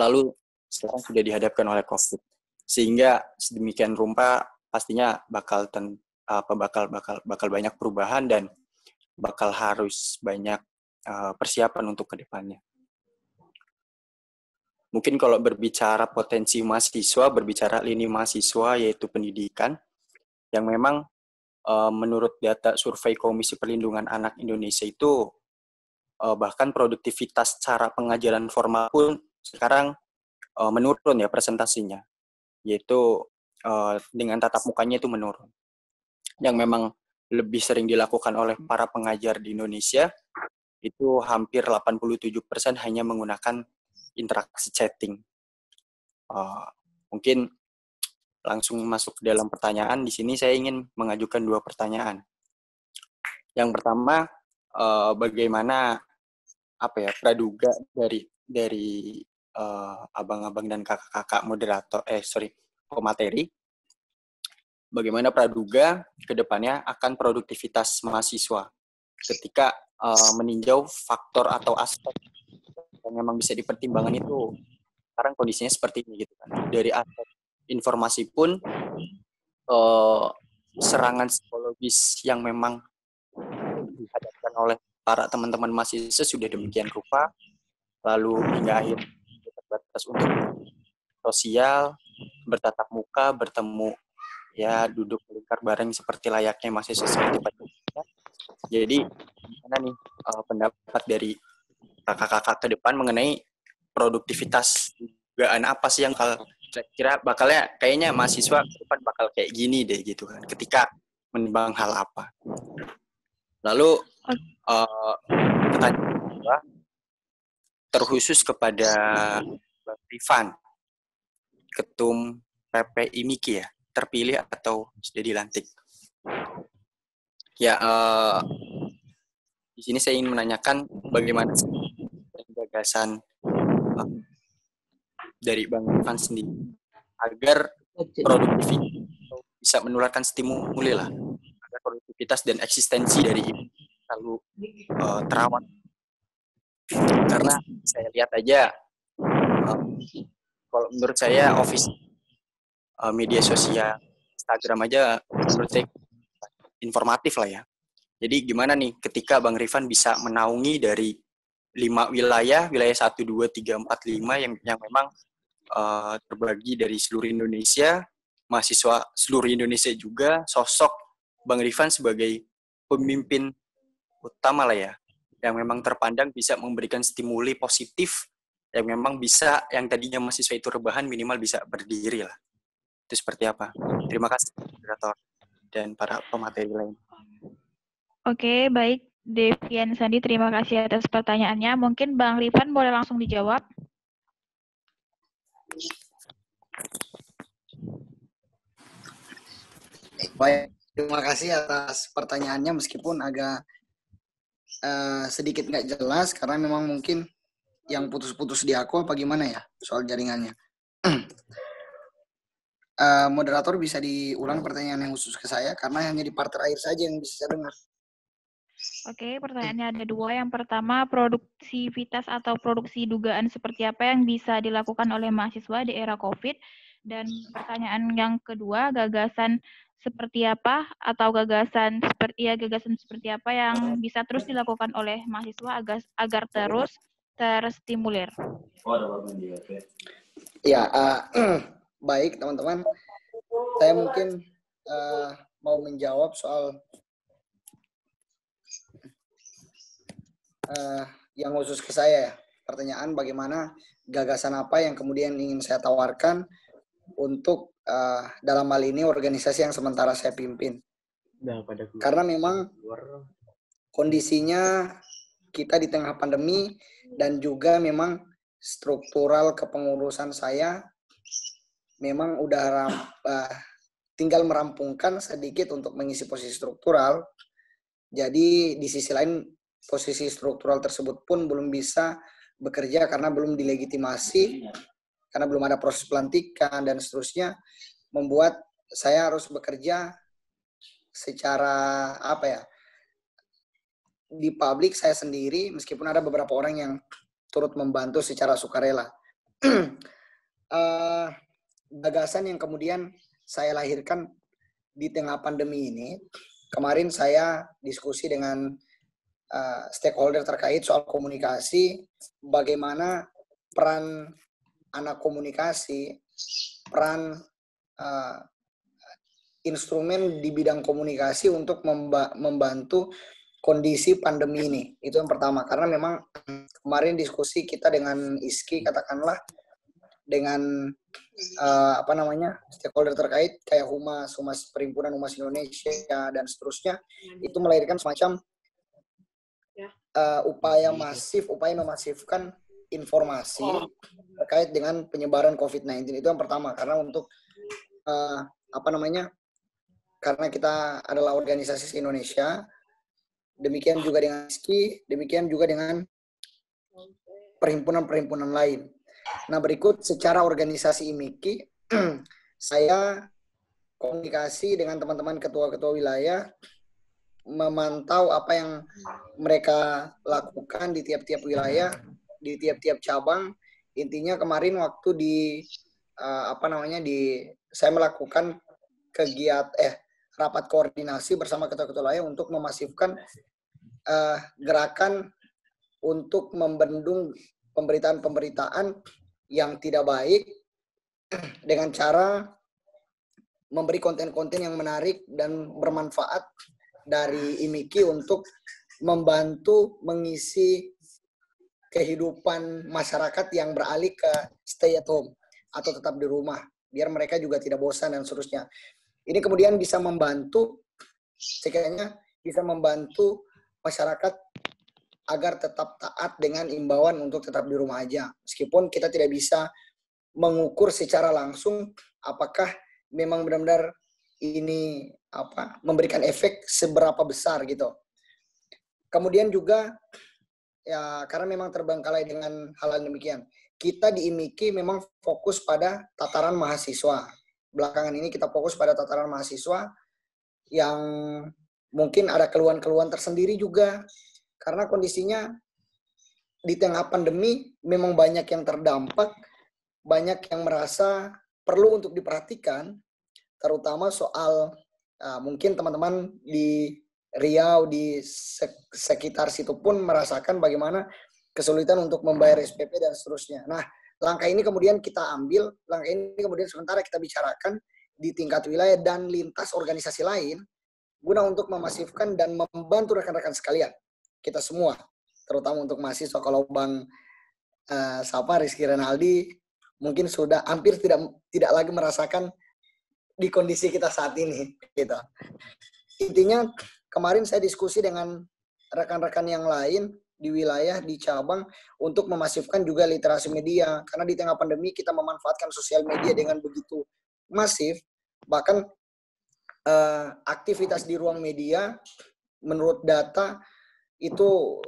H: lalu sekarang sudah dihadapkan oleh COVID, sehingga sedemikian rupa pastinya bakal banyak perubahan dan bakal harus banyak persiapan untuk kedepannya. Mungkin kalau berbicara potensi mahasiswa, berbicara lini mahasiswa yaitu pendidikan, yang memang menurut data survei Komisi Perlindungan Anak Indonesia itu bahkan produktivitas cara pengajaran formal pun sekarang menurun ya presentasinya, yaitu dengan tatap mukanya itu menurun. Yang memang lebih sering dilakukan oleh para pengajar di Indonesia itu hampir 87% hanya menggunakan interaksi chatting. Mungkin langsung masuk ke dalam pertanyaan. Di sini saya ingin mengajukan 2 pertanyaan. Yang pertama, bagaimana praduga dari abang-abang dan kakak-kakak moderator, pemateri, bagaimana praduga ke depannya akan produktivitas mahasiswa ketika meninjau faktor atau aspek yang memang bisa dipertimbangkan itu sekarang kondisinya seperti ini gitu kan. Dari aspek informasi pun serangan psikologis yang memang dihadapkan oleh para teman-teman mahasiswa sudah demikian rupa, lalu hingga akhir terbatas untuk sosial, bertatap muka, bertemu, ya duduk melingkar bareng seperti layaknya mahasiswa seperti pada. Jadi gimana nih pendapat dari kakak-kakak ke depan mengenai produktivitas dugaan apa sih yang kira bakalnya kayaknya mahasiswa ke depan bakal kayak gini deh gitu kan ketika menimbang hal apa. Lalu pertanyaan kedua terkhusus kepada Bang Rifan, Ketum PPI MIKI ya, terpilih atau sudah dilantik. Ya, di sini saya ingin menanyakan bagaimana gagasan dari Bang Rifan sendiri agar produktivitas bisa menularkan stimuli lah, agar produktivitas dan eksistensi dari ini selalu terawat. Karena saya lihat aja, kalau menurut saya office media sosial Instagram aja menurut saya informatif lah ya. Jadi gimana nih ketika Bang Rifan bisa menaungi dari 5 wilayah 1, 2, 3, 4, 5 yang memang terbagi dari seluruh Indonesia, mahasiswa seluruh Indonesia juga, sosok Bang Rifan sebagai pemimpin utama lah ya, yang memang terpandang bisa memberikan stimuli positif, yang memang bisa, yang tadinya mahasiswa itu rebahan minimal bisa berdiri lah. Itu seperti apa? Terima kasih, moderator dan para pemateri lain.
A: Oke, baik. Devian Sandi, terima kasih atas pertanyaannya. Mungkin Bang Rifan boleh langsung dijawab.
E: Baik, terima kasih atas pertanyaannya meskipun agak sedikit nggak jelas karena memang mungkin yang putus-putus di aku apa gimana ya soal jaringannya. Moderator bisa diulang pertanyaan yang khusus ke saya karena hanya di part terakhir saja yang bisa saya dengar.
A: Oke, pertanyaannya ada 2. Yang pertama, produktivitas atau produksi dugaan seperti apa yang bisa dilakukan oleh mahasiswa di era COVID. Dan pertanyaan yang kedua, gagasan seperti apa atau gagasan seperti apa yang bisa terus dilakukan oleh mahasiswa agar terus terstimulir.
E: Ya, baik teman-teman. Saya mungkin mau menjawab soal yang khusus ke saya ya. pertanyaan bagaimana gagasan apa yang kemudian ingin saya tawarkan untuk dalam hal ini organisasi yang sementara saya pimpin. Karena memang kondisinya kita di tengah pandemi dan juga memang struktural kepengurusan saya memang udah tinggal merampungkan sedikit untuk mengisi posisi struktural. Jadi di sisi lain posisi struktural tersebut pun belum bisa bekerja karena belum dilegitimasi, karena belum ada proses pelantikan dan seterusnya, membuat saya harus bekerja secara di publik saya sendiri, meskipun ada beberapa orang yang turut membantu secara sukarela. Gagasan yang kemudian saya lahirkan di tengah pandemi ini, kemarin saya diskusi dengan stakeholder terkait soal komunikasi, bagaimana peran anak komunikasi, peran instrumen di bidang komunikasi untuk membantu kondisi pandemi ini. Itu yang pertama, karena memang kemarin diskusi kita dengan ISKI, katakanlah, dengan stakeholder terkait kayak Humas Perhimpunan Humas Indonesia dan seterusnya, itu melahirkan semacam upaya memasifkan informasi terkait dengan penyebaran COVID-19. Itu yang pertama, karena untuk karena kita adalah organisasi se-Indonesia, demikian juga dengan ISKI, demikian juga dengan perhimpunan-perhimpunan lain. Nah, berikut secara organisasi IMIKI, saya komunikasi dengan teman-teman ketua-ketua wilayah, memantau apa yang mereka lakukan di tiap-tiap wilayah, di tiap-tiap cabang. Intinya kemarin waktu saya melakukan rapat koordinasi bersama ketua-ketua wilayah untuk memasifkan gerakan untuk membendung pemberitaan-pemberitaan yang tidak baik dengan cara memberi konten-konten yang menarik dan bermanfaat dari IMIKI untuk membantu mengisi kehidupan masyarakat yang beralih ke stay at home atau tetap di rumah, biar mereka juga tidak bosan dan seterusnya. Ini kemudian bisa membantu, sekiranya bisa membantu masyarakat agar tetap taat dengan imbauan untuk tetap di rumah aja. Meskipun kita tidak bisa mengukur secara langsung apakah memang benar-benar ini memberikan efek seberapa besar gitu. Kemudian juga ya karena memang terbengkalai dengan hal demikian, kita di IMIKI memang fokus pada tataran mahasiswa. Belakangan ini kita fokus pada tataran mahasiswa yang mungkin ada keluhan-keluhan tersendiri juga, karena kondisinya di tengah pandemi memang banyak yang terdampak, banyak yang merasa perlu untuk diperhatikan, terutama soal mungkin teman-teman di Riau, di sekitar situ pun merasakan bagaimana kesulitan untuk membayar SPP dan seterusnya. Nah, langkah ini kemudian kita ambil, langkah ini kemudian sementara kita bicarakan di tingkat wilayah dan lintas organisasi lain, guna untuk memasifkan dan membantu rekan-rekan sekalian, kita semua, terutama untuk mahasiswa. Kalau Bang Rizky Renaldi mungkin sudah hampir tidak lagi merasakan di kondisi kita saat ini, gitu. Intinya kemarin saya diskusi dengan rekan-rekan yang lain di wilayah, di cabang, untuk memasifkan juga literasi media, karena di tengah pandemi kita memanfaatkan sosial media dengan begitu masif, bahkan aktivitas di ruang media menurut data itu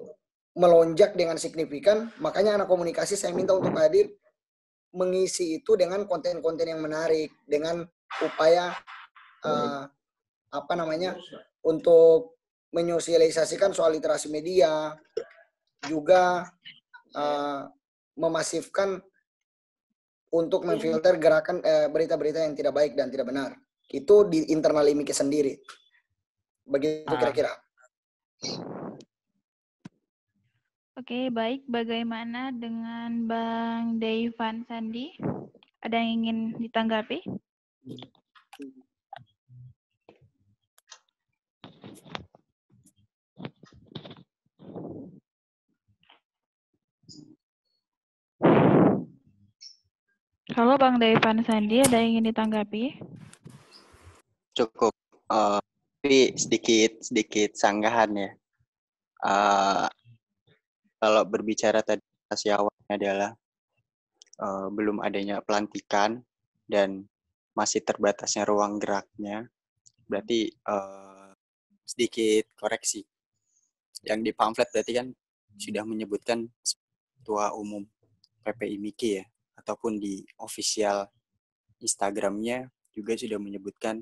E: melonjak dengan signifikan. Makanya anak komunikasi saya minta untuk hadir mengisi itu dengan konten-konten yang menarik, dengan upaya untuk menyosialisasikan soal literasi media, juga memasifkan untuk memfilter gerakan berita-berita yang tidak baik dan tidak benar. Itu di internal IMIKI sendiri. Begitu kira-kira.
A: Oke, baik. Bagaimana dengan Bang Deivan Sandi? Ada yang ingin ditanggapi? Halo Bang Devan Sandi, ada yang ingin ditanggapi?
H: Cukup. Tapi sedikit sanggahan ya. Kalau berbicara tadi awalnya adalah belum adanya pelantikan dan masih terbatasnya ruang geraknya, berarti sedikit koreksi. Yang di pamflet berarti kan sudah menyebutkan Ketua Umum PPI MIKI ya, ataupun di official Instagramnya juga sudah menyebutkan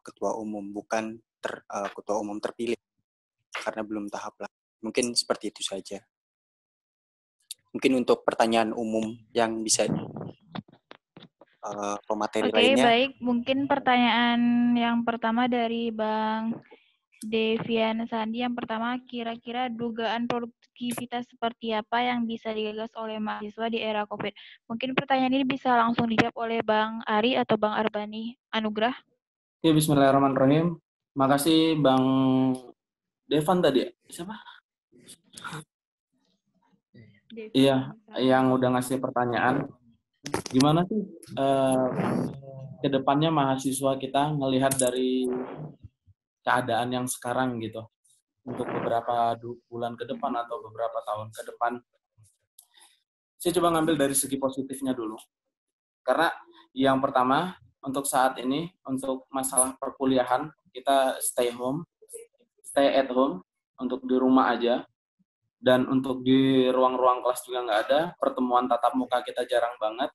H: Ketua Umum, bukan Ketua Umum terpilih, karena belum tahap lah. Mungkin seperti itu saja. Mungkin untuk pertanyaan umum yang bisa pemateri lainnya. Oke,
A: baik. Mungkin pertanyaan yang pertama dari Bang Devian Sandi. Yang pertama, kira-kira dugaan produktivitas seperti apa yang bisa digagas oleh mahasiswa di era COVID? Mungkin pertanyaan ini bisa langsung dijawab oleh Bang Ari atau Bang Arbani Anugrah.
F: Ya, bismillahirrahmanirrahim. Makasih Bang Devan tadi. Siapa? Iya, yang udah ngasih pertanyaan. Gimana sih ke depannya mahasiswa kita ngelihat dari keadaan yang sekarang gitu untuk beberapa bulan ke depan atau beberapa tahun ke depan? Saya coba ngambil dari segi positifnya dulu. Karena yang pertama, untuk saat ini, untuk masalah perkuliahan, kita stay at home, untuk di rumah aja. Dan untuk di ruang-ruang kelas juga nggak ada, pertemuan tatap muka kita jarang banget.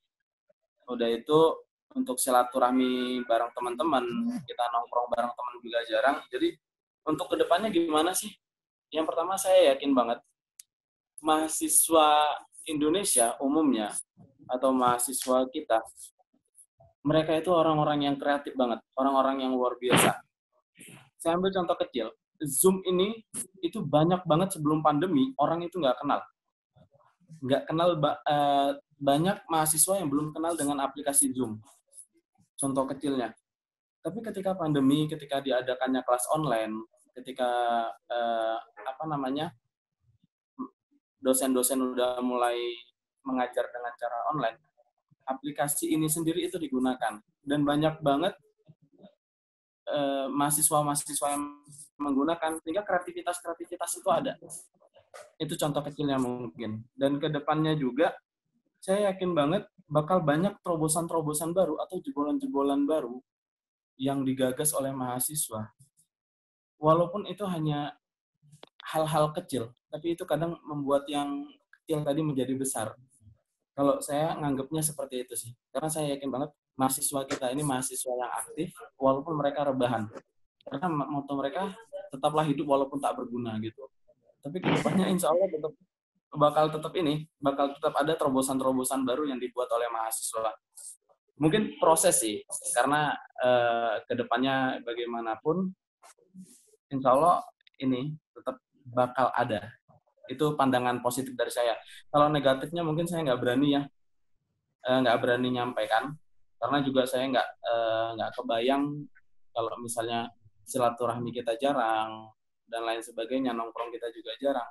F: Udah itu, untuk silaturahmi bareng teman-teman, kita nongkrong bareng teman juga jarang. Jadi, untuk kedepannya gimana sih? Yang pertama, saya yakin banget, mahasiswa Indonesia umumnya, atau mahasiswa kita, mereka itu orang-orang yang kreatif banget, orang-orang yang luar biasa. Saya ambil contoh kecil, Zoom ini itu banyak banget sebelum pandemi, orang itu nggak kenal. Banyak mahasiswa yang belum kenal dengan aplikasi Zoom. Contoh kecilnya. Tapi ketika pandemi, ketika diadakannya kelas online, ketika dosen-dosen udah mulai mengajar dengan cara online, aplikasi ini sendiri itu digunakan. Dan banyak banget mahasiswa-mahasiswa yang menggunakan, sehingga kreativitas itu ada. Itu contoh kecilnya mungkin. Dan ke depannya juga, saya yakin banget bakal banyak terobosan-terobosan baru atau jebolan-jebolan baru yang digagas oleh mahasiswa. Walaupun itu hanya hal-hal kecil, tapi itu kadang membuat yang kecil tadi menjadi besar. Kalau saya nganggapnya seperti itu sih. Karena saya yakin banget mahasiswa kita ini mahasiswa yang aktif, walaupun mereka rebahan. Karena moto mereka tetaplah hidup walaupun tak berguna gitu. Tapi kedepannya insya Allah bakal tetap ada terobosan-terobosan baru yang dibuat oleh mahasiswa. Mungkin proses sih, karena kedepannya bagaimanapun, insya Allah ini tetap bakal ada. Itu pandangan positif dari saya. Kalau negatifnya mungkin saya nggak berani nyampaikan, karena juga saya nggak kebayang kalau misalnya silaturahmi kita jarang dan lain sebagainya, nongkrong kita juga jarang.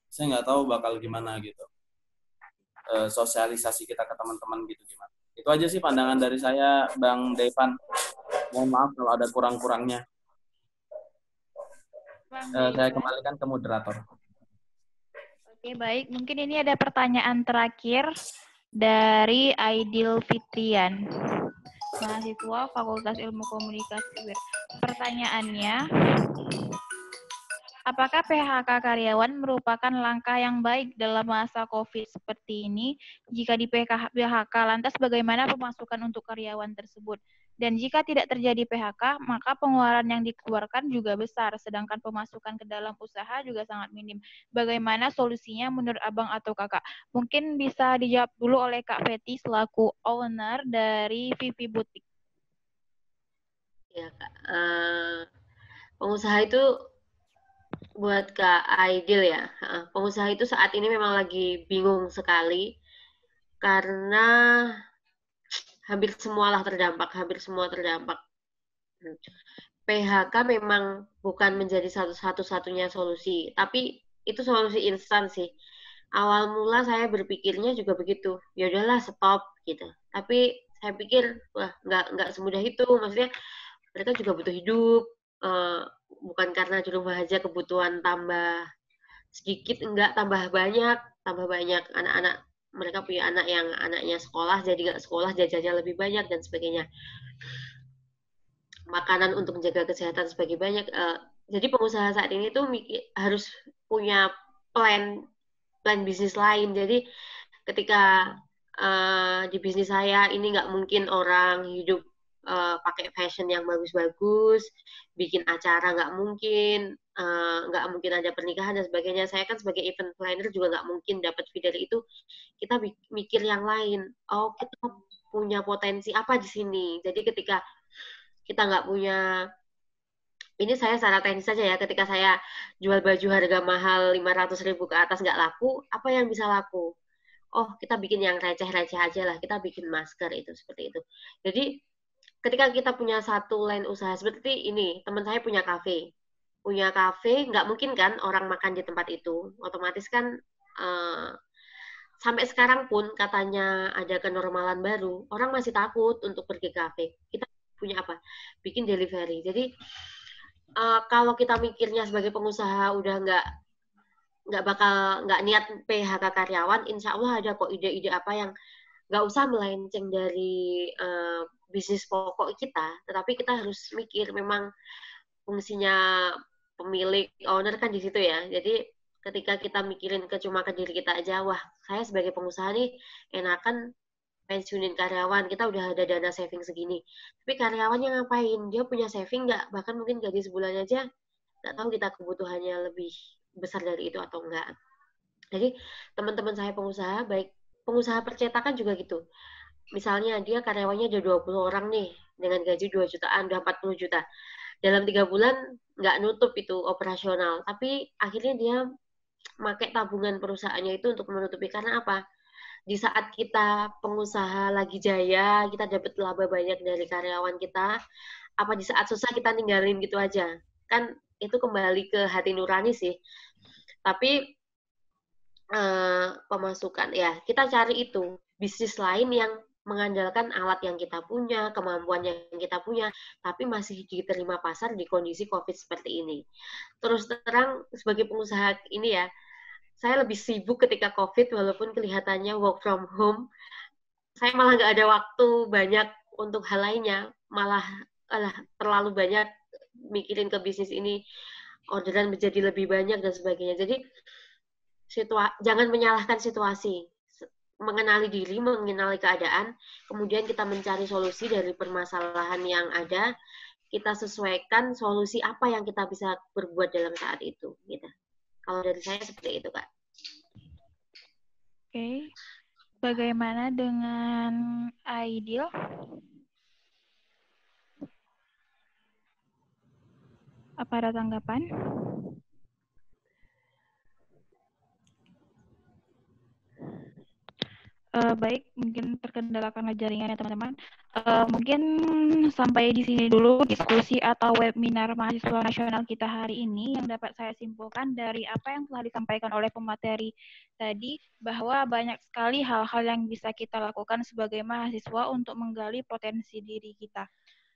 F: Saya nggak tahu bakal gimana gitu. Sosialisasi kita ke teman-teman gitu gimana. Itu aja sih pandangan dari saya, Bang Devan. Mohon maaf kalau ada kurang-kurangnya. Saya kembalikan ke moderator.
A: Oke, baik. Mungkin ini ada pertanyaan terakhir dari Aidil Fitrian, mahasiswa Fakultas Ilmu Komunikasi UIR. Pertanyaannya, apakah PHK karyawan merupakan langkah yang baik dalam masa COVID seperti ini? Jika di PHK, lantas bagaimana pemasukan untuk karyawan tersebut? Dan jika tidak terjadi PHK, maka pengeluaran yang dikeluarkan juga besar, sedangkan pemasukan ke dalam usaha juga sangat minim. Bagaimana solusinya menurut Abang atau Kakak? Mungkin bisa dijawab dulu oleh Kak Feti selaku owner dari Vivi Boutique.
C: Ya, Kak. Pengusaha itu buat Kak Aidil ya. Pengusaha itu saat ini memang lagi bingung sekali karena hampir semua terdampak. PHK memang bukan menjadi satu-satunya solusi, tapi itu solusi instan sih. Awal mula saya berpikirnya juga begitu. Ya udahlah stop gitu. Tapi saya pikir wah nggak semudah itu, maksudnya mereka juga butuh hidup, bukan karena di rumah aja kebutuhan tambah sedikit, enggak, tambah banyak anak-anak, mereka punya anak yang anaknya sekolah jadi nggak sekolah, jajannya lebih banyak dan sebagainya, makanan untuk menjaga kesehatan sebagai banyak. Jadi pengusaha saat ini tuh harus punya plan bisnis lain. Jadi ketika di bisnis saya ini nggak mungkin orang hidup pakai fashion yang bagus-bagus, bikin acara nggak mungkin ada pernikahan dan sebagainya. Saya kan sebagai event planner juga nggak mungkin dapat fee dari itu. Kita mikir yang lain. Oh, kita punya potensi apa di sini. Jadi ketika kita nggak punya, ini saya secara teknis saja ya, ketika saya jual baju harga mahal 500.000 ke atas nggak laku, apa yang bisa laku? Oh, kita bikin yang receh-receh aja lah, kita bikin masker itu, seperti itu. Jadi, ketika kita punya satu line usaha seperti ini, teman saya punya kafe, nggak mungkin kan orang makan di tempat itu, otomatis kan sampai sekarang pun katanya ada kenormalan baru, orang masih takut untuk pergi ke kafe. Kita punya apa? Bikin delivery. Jadi kalau kita mikirnya sebagai pengusaha udah nggak niat PHK karyawan, insya Allah ada kok ide-ide apa yang nggak usah melenceng dari bisnis pokok kita, tetapi kita harus mikir memang fungsinya pemilik, owner kan di situ ya. Jadi ketika kita mikirin cuma ke diri kita aja, wah saya sebagai pengusaha nih enakan pensiunin karyawan, kita udah ada dana saving segini. Tapi karyawannya ngapain? Dia punya saving nggak? Bahkan mungkin gaji sebulan aja nggak tahu kita kebutuhannya lebih besar dari itu atau enggak. Jadi teman-teman saya pengusaha, baik pengusaha percetakan juga gitu. Misalnya dia karyawannya ada 20 orang nih, dengan gaji 2 jutaan, udah 40 juta. Dalam 3 bulan nggak nutup itu operasional, tapi akhirnya dia pakai tabungan perusahaannya itu untuk menutupi. Karena apa? Di saat kita pengusaha lagi jaya, kita dapat laba banyak dari karyawan kita, apa di saat susah kita ninggalin gitu aja? Kan itu kembali ke hati nurani sih. Tapi pemasukan ya kita cari itu bisnis lain yang mengandalkan alat yang kita punya, kemampuan yang kita punya, tapi masih diterima pasar di kondisi COVID seperti ini. Terus terang sebagai pengusaha ini ya, saya lebih sibuk ketika COVID walaupun kelihatannya work from home. Saya malah nggak ada waktu banyak untuk hal lainnya, malah terlalu banyak mikirin ke bisnis ini, orderan menjadi lebih banyak dan sebagainya. Jadi jangan menyalahkan situasi, mengenali diri, mengenali keadaan, kemudian kita mencari solusi dari permasalahan yang ada, kita sesuaikan solusi apa yang kita bisa berbuat dalam saat itu. Gitu. Kalau dari saya seperti itu, Kak.
A: Oke. Bagaimana dengan Aidil? Apa ada tanggapan? Baik, mungkin terkendala karena jaringan ya teman-teman. Mungkin sampai di sini dulu diskusi atau webinar mahasiswa nasional kita hari ini yang dapat saya simpulkan dari apa yang telah disampaikan oleh pemateri tadi, bahwa banyak sekali hal-hal yang bisa kita lakukan sebagai mahasiswa untuk menggali potensi diri kita.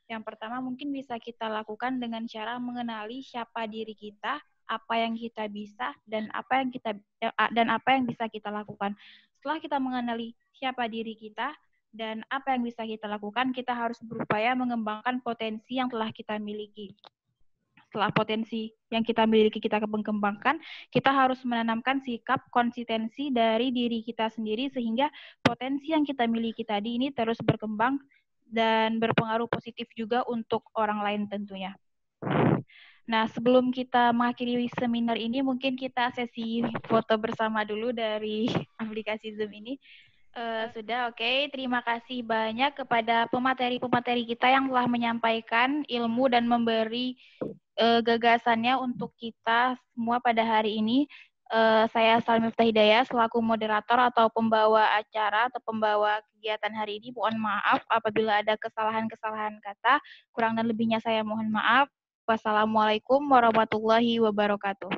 A: Yang pertama mungkin bisa kita lakukan dengan cara mengenali siapa diri kita, apa yang kita bisa, dan apa yang bisa kita lakukan. Setelah kita mengenali siapa diri kita dan apa yang bisa kita lakukan, kita harus berupaya mengembangkan potensi yang telah kita miliki. Setelah potensi yang kita miliki kita kembangkan, kita harus menanamkan sikap konsistensi dari diri kita sendiri sehingga potensi yang kita miliki tadi ini terus berkembang dan berpengaruh positif juga untuk orang lain tentunya. Nah, sebelum kita mengakhiri seminar ini, mungkin kita sesi foto bersama dulu dari aplikasi Zoom ini. Sudah, oke. Terima kasih banyak kepada pemateri-pemateri kita yang telah menyampaikan ilmu dan memberi gagasannya untuk kita semua pada hari ini. Saya Salim Miftah Hidayah selaku moderator atau pembawa acara atau pembawa kegiatan hari ini. Mohon maaf apabila ada kesalahan-kesalahan kata. Kurang dan lebihnya saya mohon maaf. Wassalamualaikum warahmatullahi wabarakatuh.